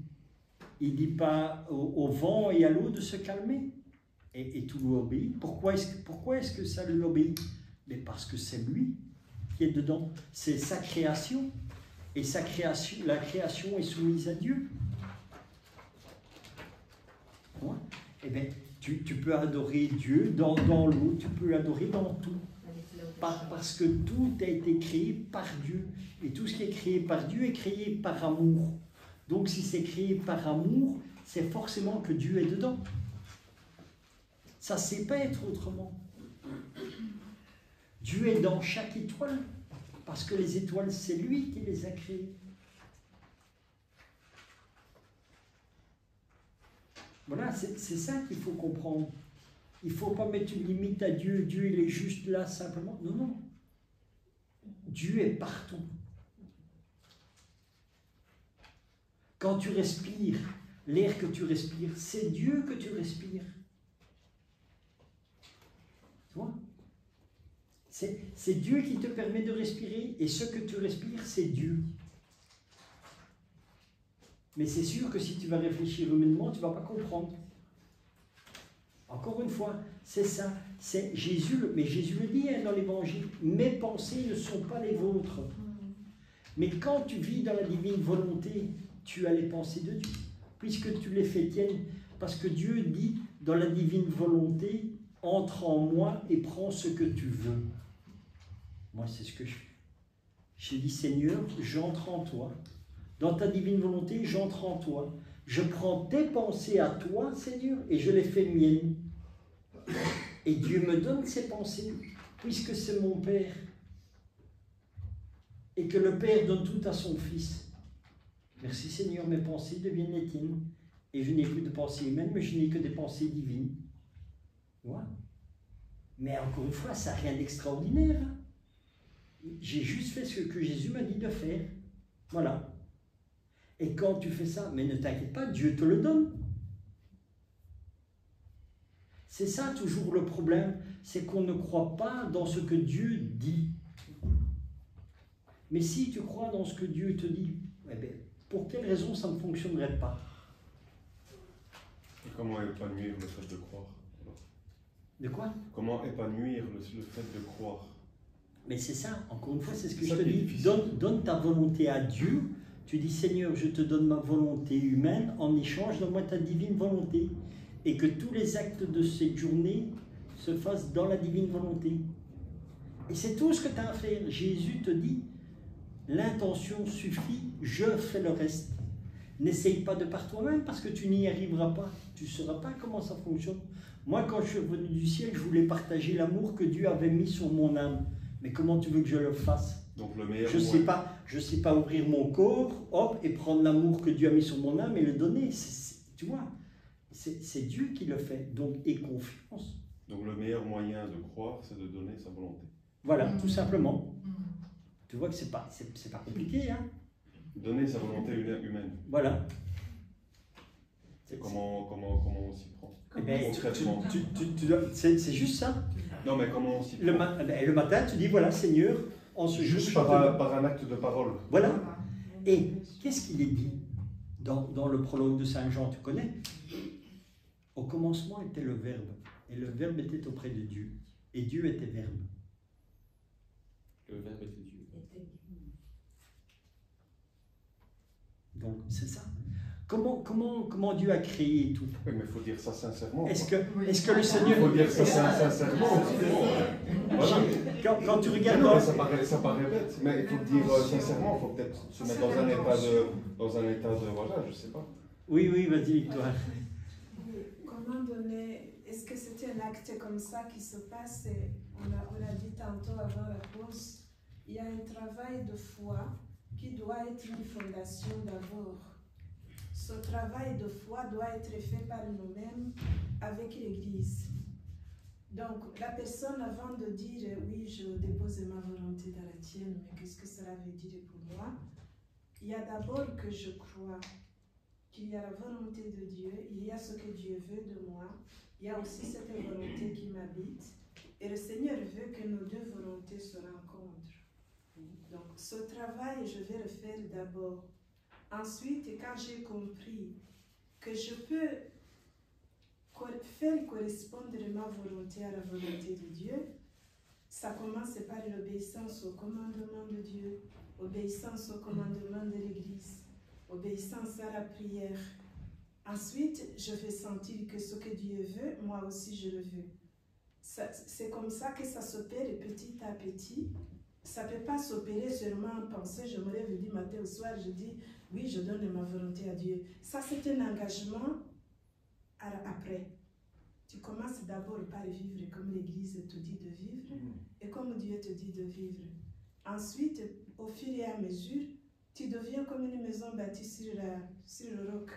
Il ne dit pas au vent et à l'eau de se calmer, et tout lui obéit. Pourquoi est-ce que ça lui obéit? Mais parce que c'est lui qui est dedans, c'est sa création, et la création est soumise à Dieu. Ouais. Eh bien, tu peux adorer Dieu dans l'eau, tu peux l'adorer dans tout. Parce que tout a été créé par Dieu. Et tout ce qui est créé par Dieu est créé par amour. Donc si c'est créé par amour, c'est forcément que Dieu est dedans. Ça ne sait pas être autrement. Dieu est dans chaque étoile. Parce que les étoiles, c'est lui qui les a créées. Voilà, c'est ça qu'il faut comprendre. Il ne faut pas mettre une limite à Dieu. Dieu, il est juste là simplement. Non, non. Dieu est partout. Quand tu respires, l'air que tu respires, c'est Dieu que tu respires. Tu vois? C'est Dieu qui te permet de respirer, et ce que tu respires, c'est Dieu. Mais c'est sûr que si tu vas réfléchir humainement, tu ne vas pas comprendre. Encore une fois, c'est ça. C'est Jésus, mais Jésus le dit dans l'Évangile, mes pensées ne sont pas les vôtres. Mais quand tu vis dans la divine volonté, tu as les pensées de Dieu, puisque tu les fais tiennes. Parce que Dieu dit, dans la divine volonté, entre en moi et prends ce que tu veux. Moi, c'est ce que je fais. J'ai dit, Seigneur, j'entre en toi. Dans ta divine volonté, j'entre en toi. Je prends tes pensées à toi, Seigneur, et je les fais miennes. Et Dieu me donne ces pensées, puisque c'est mon Père. Et que le Père donne tout à son Fils. Merci Seigneur, mes pensées deviennent les tiennes. Et je n'ai plus de pensées humaines, mais je n'ai que des pensées divines. Voilà. Mais encore une fois, ça n'a rien d'extraordinaire. J'ai juste fait ce que Jésus m'a dit de faire. Voilà. Et quand tu fais ça, mais ne t'inquiète pas, Dieu te le donne. C'est ça toujours le problème, c'est qu'on ne croit pas dans ce que Dieu dit. Mais si tu crois dans ce que Dieu te dit, eh bien, pour quelle raison ça ne fonctionnerait pas? Et comment épanouir le fait de croire? De quoi? Comment épanouir le fait de croire? Mais c'est ça, encore une fois, c'est ce que je te dis. Donne ta volonté à Dieu. Tu dis, Seigneur, je te donne ma volonté humaine, en échange, donne-moi ta divine volonté. Et que tous les actes de cette journée se fassent dans la divine volonté. Et c'est tout ce que tu as à faire. Jésus te dit, l'intention suffit, je fais le reste. N'essaye pas de par toi-même parce que tu n'y arriveras pas. Tu ne sauras pas comment ça fonctionne. Moi, quand je suis revenu du ciel, je voulais partager l'amour que Dieu avait mis sur mon âme. Mais comment tu veux que je le fasse? Donc le meilleur je ne sais pas ouvrir mon corps, hop, et prendre l'amour que Dieu a mis sur mon âme et le donner. Tu vois, c'est Dieu qui le fait. Donc, aie confiance. Donc le meilleur moyen de croire, c'est de donner sa volonté. Voilà, tout simplement. Tu vois que c'est pas compliqué, hein? Donner sa volonté humaine. Voilà. Comment on s'y prend? Eh ben, concrètement. C'est juste ça. Non, mais comment on s'y prend? Le matin, tu dis, voilà, Seigneur, en ce jour... Juste par un acte de parole. Voilà. Et qu'est-ce qu'il est dit dans le prologue de Saint Jean, tu connais? Au commencement était le Verbe, et le Verbe était auprès de Dieu, et Dieu était Verbe. Le Verbe était Dieu. Donc, c'est ça. Comment Dieu a créé tout? Oui, mais il faut dire ça sincèrement. Est-ce que le Seigneur... Il faut dire ça sincèrement. Voilà. Quand tu regardes... Non, ça paraît bête, mais il faut le dire sincèrement. Il faut peut-être se mettre dans un état de... Voilà, je ne sais pas. Oui, vas-y, Victoire. Comment donner... Est-ce que c'était un acte comme ça qui se passe? On l'a dit tantôt avant la pause. Il y a un travail de foi qui doit être une fondation d'abord. Ce travail de foi doit être fait par nous-mêmes avec l'Église. Donc, la personne, avant de dire « oui, je dépose ma volonté dans la tienne, mais qu'est-ce que cela veut dire pour moi ?» Il y a d'abord que je crois qu'il y a la volonté de Dieu, il y a ce que Dieu veut de moi, il y a aussi cette volonté qui m'habite, et le Seigneur veut que nos deux volontés se rencontrent. Donc, ce travail, je vais le faire d'abord. Ensuite, quand j'ai compris que je peux faire correspondre ma volonté à la volonté de Dieu, ça commence par l'obéissance au commandement de Dieu, obéissance au commandement de l'Église, obéissance à la prière. Ensuite, je vais sentir que ce que Dieu veut, moi aussi je le veux. c'est comme ça que ça s'opère petit à petit. Ça ne peut pas s'opérer seulement en pensée. Je me lève du matin au soir, je dis oui, je donne ma volonté à Dieu. Ça, c'est un engagement après. Tu commences d'abord par vivre comme l'Église te dit de vivre et comme Dieu te dit de vivre. Ensuite, au fur et à mesure, tu deviens comme une maison bâtie sur le roc.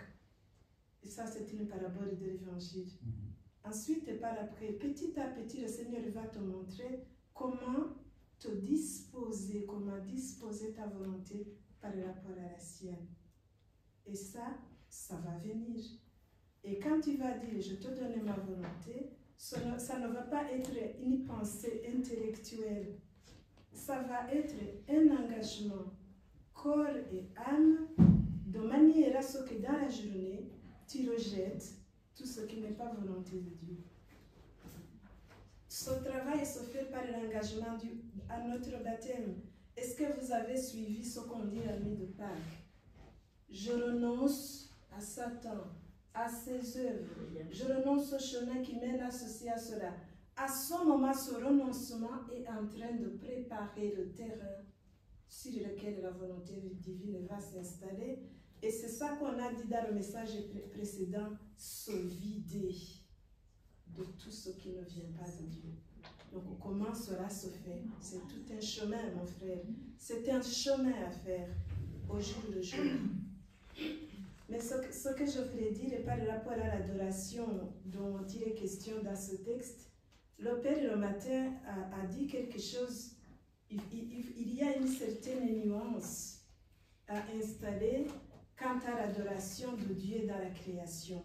Et ça, c'est une parabole de l'Évangile. Ensuite, par après, petit à petit, le Seigneur va te montrer comment te disposer, comment disposer ta volonté par rapport à la sienne. Et ça va venir. Et quand tu vas dire, je te donne ma volonté, ça ne va pas être une pensée intellectuelle. Ça va être un engagement, corps et âme, de manière à ce que dans la journée, tu rejettes tout ce qui n'est pas volonté de Dieu. Ce travail se fait par l'engagement à notre baptême. Est-ce que vous avez suivi ce qu'on dit la nuit de Pâques? Je renonce à Satan, à ses œuvres. Je renonce au chemin qui mène à ceci, à cela. À ce moment, ce renoncement est en train de préparer le terrain sur lequel la volonté divine va s'installer. Et c'est ça qu'on a dit dans le message précédent, se vider de tout ce qui ne vient pas de Dieu. Donc comment cela se fait? C'est tout un chemin, mon frère. C'est un chemin à faire au jour le jour. Mais ce que je voulais dire par rapport à l'adoration dont il est question dans ce texte, le Père le matin a dit quelque chose. Il y a une certaine nuance à installer quant à l'adoration de Dieu dans la création.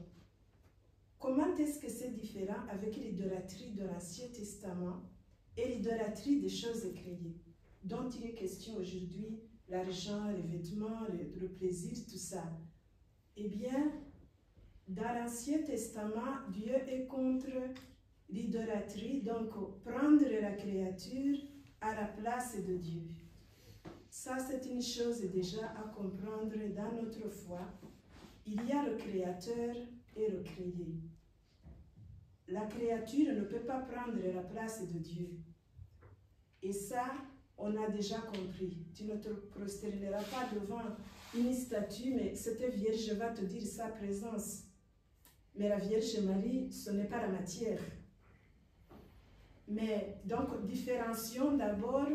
Comment est-ce que c'est différent avec l'idolâtrie de l'Ancien Testament et l'idolâtrie des choses créées, dont il est question aujourd'hui, l'argent, les vêtements, le plaisir, tout ça? Eh bien, dans l'Ancien Testament, Dieu est contre l'idolâtrie, donc prendre la créature à la place de Dieu. Ça, c'est une chose déjà à comprendre dans notre foi. Il y a le Créateur et le créé. La créature ne peut pas prendre la place de Dieu. Et ça, on a déjà compris. Tu ne te prosterneras pas devant une statue, mais cette Vierge va te dire sa présence. Mais la Vierge Marie, ce n'est pas la matière. Mais donc, différencions d'abord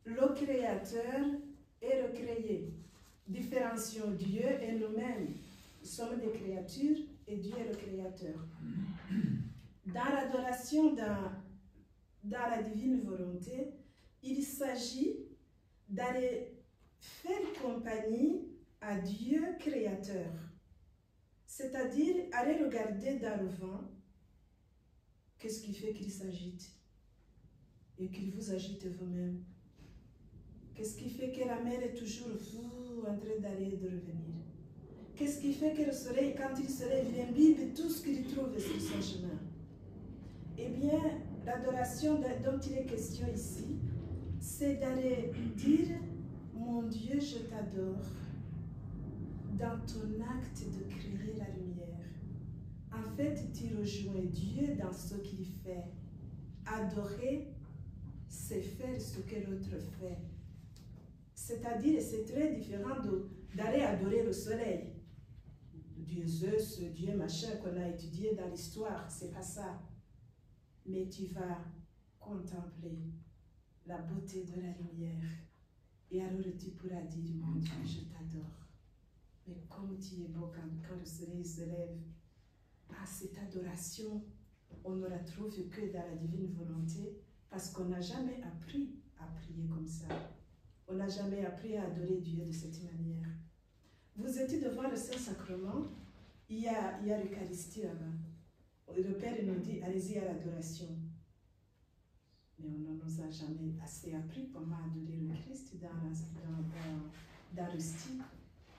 le Créateur et le créé. Différencions Dieu et nous-mêmes. Nous sommes des créatures et Dieu est le Créateur. Dans l'adoration, dans la divine volonté, il s'agit d'aller faire compagnie à Dieu Créateur. C'est-à-dire aller regarder dans le vent, qu'est-ce qui fait qu'il s'agite et qu'il vous agite vous-même. Qu'est-ce qui fait que la mer est toujours en train d'aller et de revenir? Qu'est-ce qui fait que le soleil, quand il se lève, il imbibe tout ce qu'il trouve sur son chemin? Eh bien, l'adoration dont il est question ici, c'est d'aller dire, mon Dieu, je t'adore dans ton acte de créer la lumière. En fait, tu rejoins Dieu dans ce qu'il fait. Adorer, c'est faire ce que l'autre fait. C'est-à-dire, c'est très différent d'aller adorer le soleil. Dieu Zeus, Dieu machin qu'on a étudié dans l'histoire, c'est pas ça. Mais tu vas contempler la beauté de la lumière. Et alors tu pourras dire, mon Dieu, je t'adore. Mais comme tu es beau quand le soleil se lève. Ah, cette adoration, on ne la trouve que dans la divine volonté, parce qu'on n'a jamais appris à prier comme ça. On n'a jamais appris à adorer Dieu de cette manière. Vous étiez devant le Saint-Sacrement, il y a l'Eucharistie là-bas. Le Père nous dit, allez-y à l'adoration. Mais on ne nous a jamais assez appris comment adorer le Christ dans le style.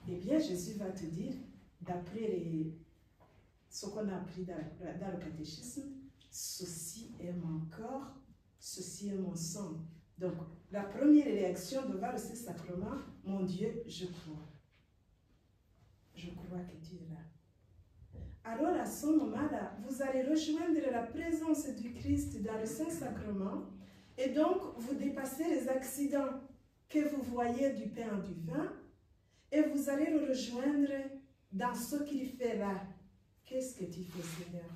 Eh bien, Jésus va te dire, d'après ce qu'on a appris dans le catéchisme, ceci est mon corps, ceci est mon sang. Donc, la première réaction devant le Saint-Sacrement, mon Dieu, je crois. Je crois que tu es là. alors à ce moment-là, vous allez rejoindre la présence du Christ dans le Saint-Sacrement et donc vous dépassez les accidents que vous voyez du pain et du vin et vous allez le rejoindre dans ce qu'il fait là. Qu'est-ce que tu fais, Seigneur?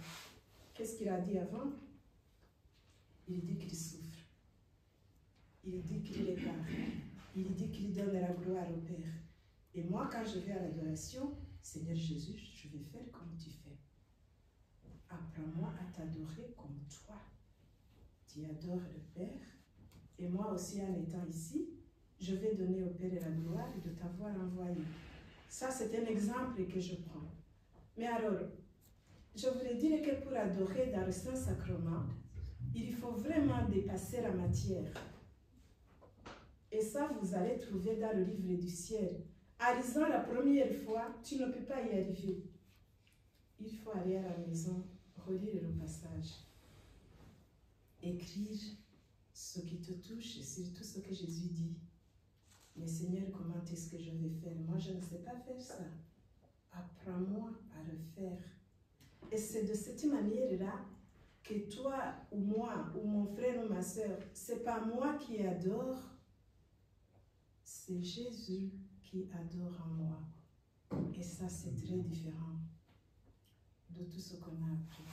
Qu'est-ce qu'il a dit avant? Il dit qu'il souffre. Il dit qu'il répare. Il dit qu'il donne la gloire au Père. Et moi, quand je vais à l'adoration, Seigneur Jésus, je vais faire comme tu fais. Apprends-moi à t'adorer comme toi. Tu adores le Père. Et moi aussi, en étant ici, je vais donner au Père la gloire de t'avoir envoyé. Ça, c'est un exemple que je prends. Mais alors, je voulais dire que pour adorer dans le Saint-Sacrement, il faut vraiment dépasser la matière. Et ça, vous allez trouver dans le livre du ciel. En lisant la première fois, tu ne peux pas y arriver. Il faut aller à la maison, relire le passage, écrire ce qui te touche et surtout ce que Jésus dit. Mais Seigneur, comment est-ce que je vais faire? Moi, je ne sais pas faire ça. Apprends-moi à le faire. Et c'est de cette manière-là que toi ou moi ou mon frère ou ma soeur, c'est pas moi qui adore, c'est Jésus qui adore en moi. Et ça, c'est très différent de tout ce qu'on a appris.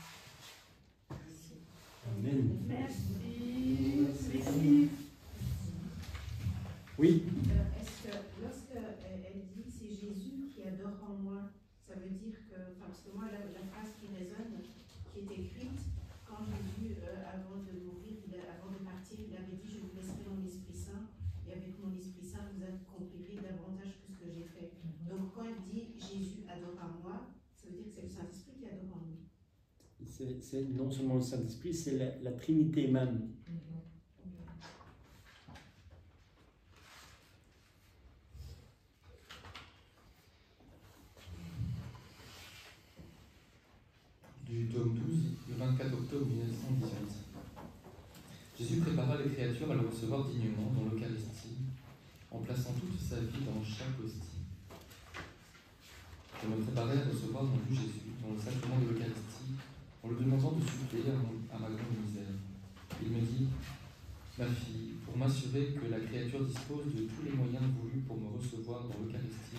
Amen. Merci. Oui. Est-ce que lorsqu'elle dit c'est Jésus qui adore en moi, ça veut dire que, parce que moi la phrase qui résonne, qui est écrite, quand Jésus, avant de mourir, avant de partir, il avait dit je vous laisserai mon Esprit Saint, et avec mon Esprit Saint vous accomplirez davantage que ce que j'ai fait. Donc quand elle dit Jésus adore en moi, ça veut dire que c'est le Saint-Esprit qui adore en nous. C'est non seulement le Saint-Esprit, c'est la Trinité même. Du tome 12, le 24 octobre 1918. Jésus prépara les créatures à le recevoir dignement dans l'Eucharistie, en plaçant toute sa vie dans chaque hostie. Je me préparais à recevoir mon Dieu Jésus dans le sacrement de l'Eucharistie, en lui demandant de suppléer à ma grande misère. Il me dit, ma fille, pour m'assurer que la créature dispose de tous les moyens voulus pour me recevoir dans l'Eucharistie,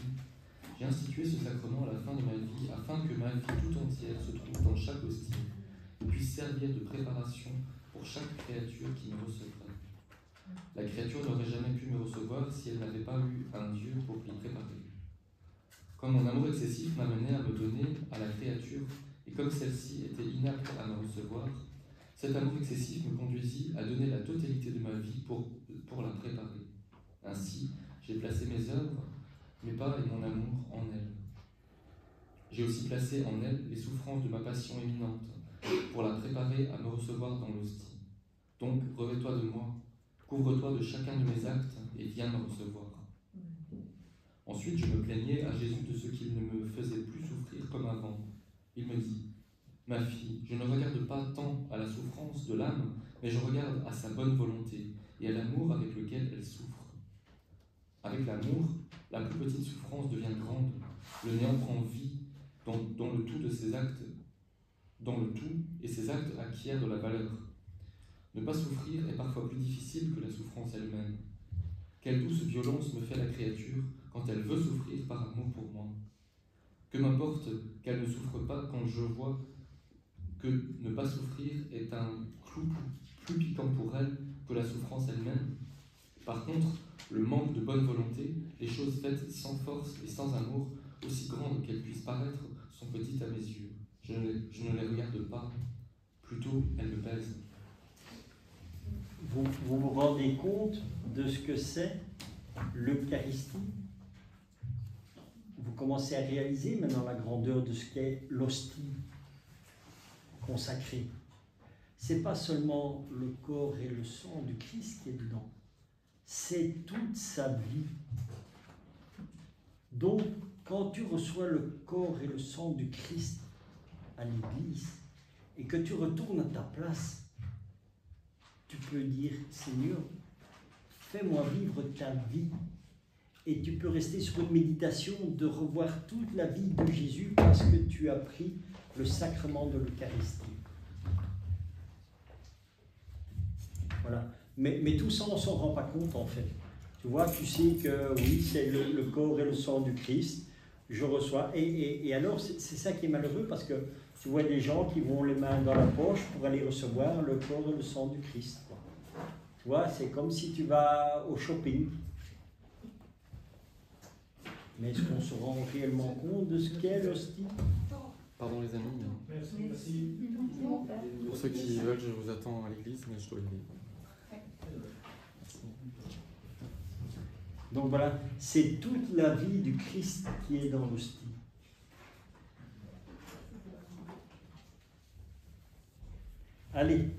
j'ai institué ce sacrement à la fin de ma vie, afin que ma vie tout entière se trouve dans chaque hostie et puisse servir de préparation pour chaque créature qui me recevrait. La créature n'aurait jamais pu me recevoir si elle n'avait pas eu un Dieu pour l'y préparer. Comme mon amour excessif m'amenait à me donner à la créature, et comme celle-ci était inapte à me recevoir, cet amour excessif me conduisit à donner la totalité de ma vie pour la préparer. Ainsi, j'ai placé mes œuvres, mes pas et mon amour en elle. J'ai aussi placé en elle les souffrances de ma passion éminente, pour la préparer à me recevoir dans l'hostie. Donc, revêt-toi de moi, couvre-toi de chacun de mes actes et viens me recevoir. Ensuite, je me plaignais à Jésus de ce qu'il ne me faisait plus souffrir comme avant. Il me dit, ma fille, je ne regarde pas tant à la souffrance de l'âme, mais je regarde à sa bonne volonté et à l'amour avec lequel elle souffre. Avec l'amour, la plus petite souffrance devient grande, le néant prend vie dans le tout de ses actes, dans le tout, et ses actes acquièrent de la valeur. Ne pas souffrir est parfois plus difficile que la souffrance elle-même. Quelle douce violence me fait la créature quand elle veut souffrir par amour pour moi. Que m'importe qu'elle ne souffre pas quand je vois que ne pas souffrir est un clou plus piquant pour elle que la souffrance elle-même. Par contre, le manque de bonne volonté, les choses faites sans force et sans amour, aussi grandes qu'elles puissent paraître, sont petites à mes yeux. Je ne les regarde pas, plutôt elles me pèsent. Vous vous rendez compte de ce que c'est l'Eucharistie? Vous commencez à réaliser maintenant la grandeur de ce qu'est l'hostie consacrée. C'est pas seulement le corps et le sang du Christ qui est dedans, c'est toute sa vie. Donc, quand tu reçois le corps et le sang du Christ à l'Église et que tu retournes à ta place, tu peux dire, Seigneur, fais-moi vivre ta vie et tu peux rester sur une méditation de revoir toute la vie de Jésus parce que tu as pris le sacrement de l'Eucharistie. Voilà. Mais tout ça, on ne s'en rend pas compte en fait. Tu vois, tu sais que oui, c'est le corps et le sang du Christ, je reçois. Et alors, c'est ça qui est malheureux parce que tu vois des gens qui vont les mains dans la poche pour aller recevoir le corps et le sang du Christ. Quoi. Tu vois, c'est comme si tu vas au shopping. Mais est-ce qu'on se rend réellement compte de ce qu'est l'hostie? Pardon les amis, Merci. pour ceux qui veulent, je vous attends à l'église, mais je dois y aller. Donc voilà, c'est toute la vie du Christ qui est dans l'hostie. Allez,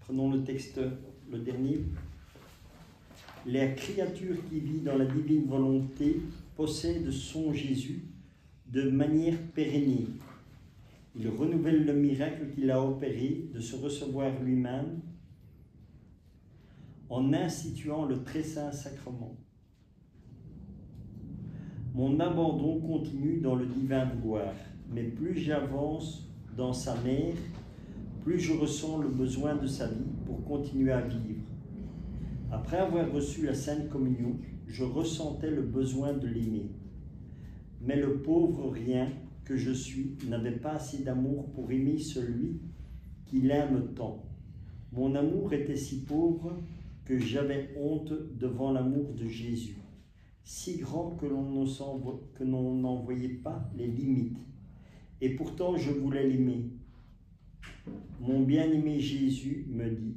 prenons le texte, le dernier. La créature qui vit dans la divine volonté possède son Jésus de manière pérenne. Il renouvelle le miracle qu'il a opéré de se recevoir lui-même en instituant le très saint sacrement. Mon abandon continue dans le divin vouloir, mais plus j'avance dans sa mère, plus je ressens le besoin de sa vie pour continuer à vivre. Après avoir reçu la Sainte Communion, je ressentais le besoin de l'aimer. Mais le pauvre rien que je suis n'avait pas assez d'amour pour aimer celui qui l'aime tant. Mon amour était si pauvre que j'avais honte devant l'amour de Jésus, si grand que l'on n'en voyait pas les limites. Et pourtant je voulais l'aimer. Mon bien-aimé Jésus me dit,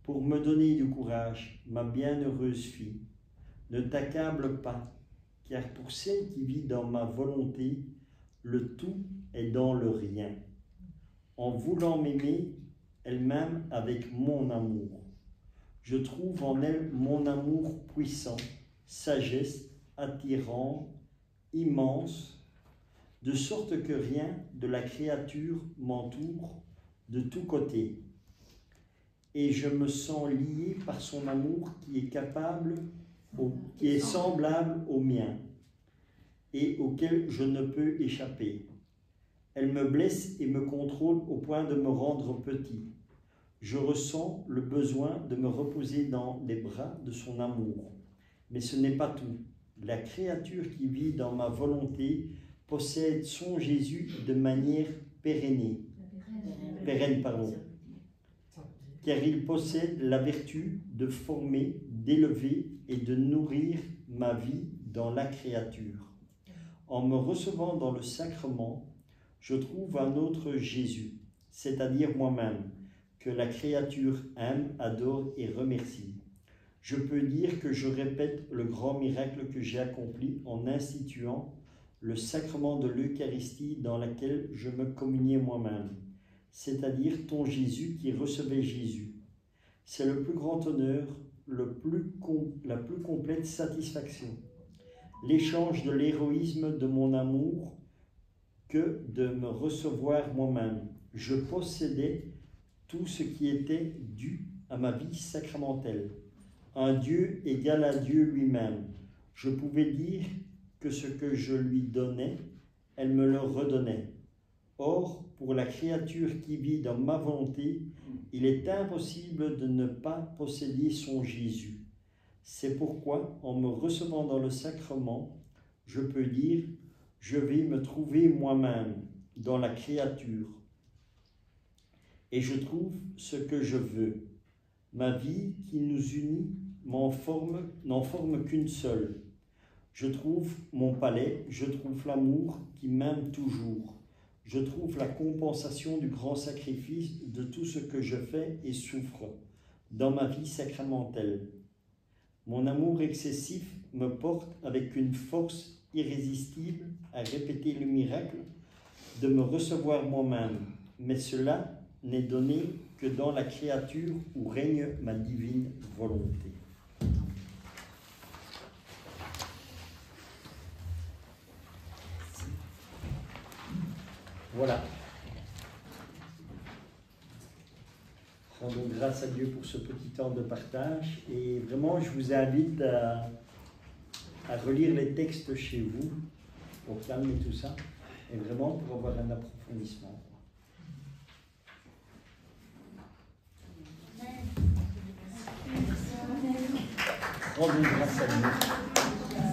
pour me donner du courage, ma bienheureuse fille, ne t'accable pas, car pour celle qui vit dans ma volonté, le tout est dans le rien. En voulant m'aimer, elle m'aime avec mon amour. Je trouve en elle mon amour puissant, sagesse, attirant, immense, de sorte que rien de la créature m'entoure de tous côtés. Et je me sens lié par son amour qui est semblable au mien et auquel je ne peux échapper. Elle me blesse et me contrôle au point de me rendre petit. Je ressens le besoin de me reposer dans les bras de son amour. Mais ce n'est pas tout. La créature qui vit dans ma volonté possède son Jésus de manière pérenne, car il possède la vertu de former, d'élever et de nourrir ma vie dans la créature. En me recevant dans le sacrement, je trouve un autre Jésus, c'est-à-dire moi-même, que la créature aime, adore et remercie. Je peux dire que je répète le grand miracle que j'ai accompli en instituant le sacrement de l'Eucharistie dans lequel je me communiais moi-même, c'est-à-dire ton Jésus qui recevait Jésus. C'est le plus grand honneur, la plus complète satisfaction, l'échange de l'héroïsme de mon amour que de me recevoir moi-même. Je possédais tout ce qui était dû à ma vie sacramentelle. Un Dieu égal à Dieu lui-même. Je pouvais dire que ce que je lui donnais, elle me le redonnait. Or, pour la créature qui vit dans ma volonté, il est impossible de ne pas posséder son Jésus. C'est pourquoi, en me recevant dans le sacrement, je peux dire, je vais me trouver moi-même dans la créature. Et je trouve ce que je veux. Ma vie qui nous unit n'en forme qu'une seule. Je trouve mon palais, je trouve l'amour qui m'aime toujours. Je trouve la compensation du grand sacrifice de tout ce que je fais et souffre dans ma vie sacramentelle. Mon amour excessif me porte avec une force irrésistible à répéter le miracle de me recevoir moi-même, mais cela n'est donné que dans la créature où règne ma divine volonté. Voilà. Rendons grâce à Dieu pour ce petit temps de partage et vraiment je vous invite à relire les textes chez vous, pour calmer tout ça, et vraiment pour avoir un approfondissement. Rendez grâce à Dieu.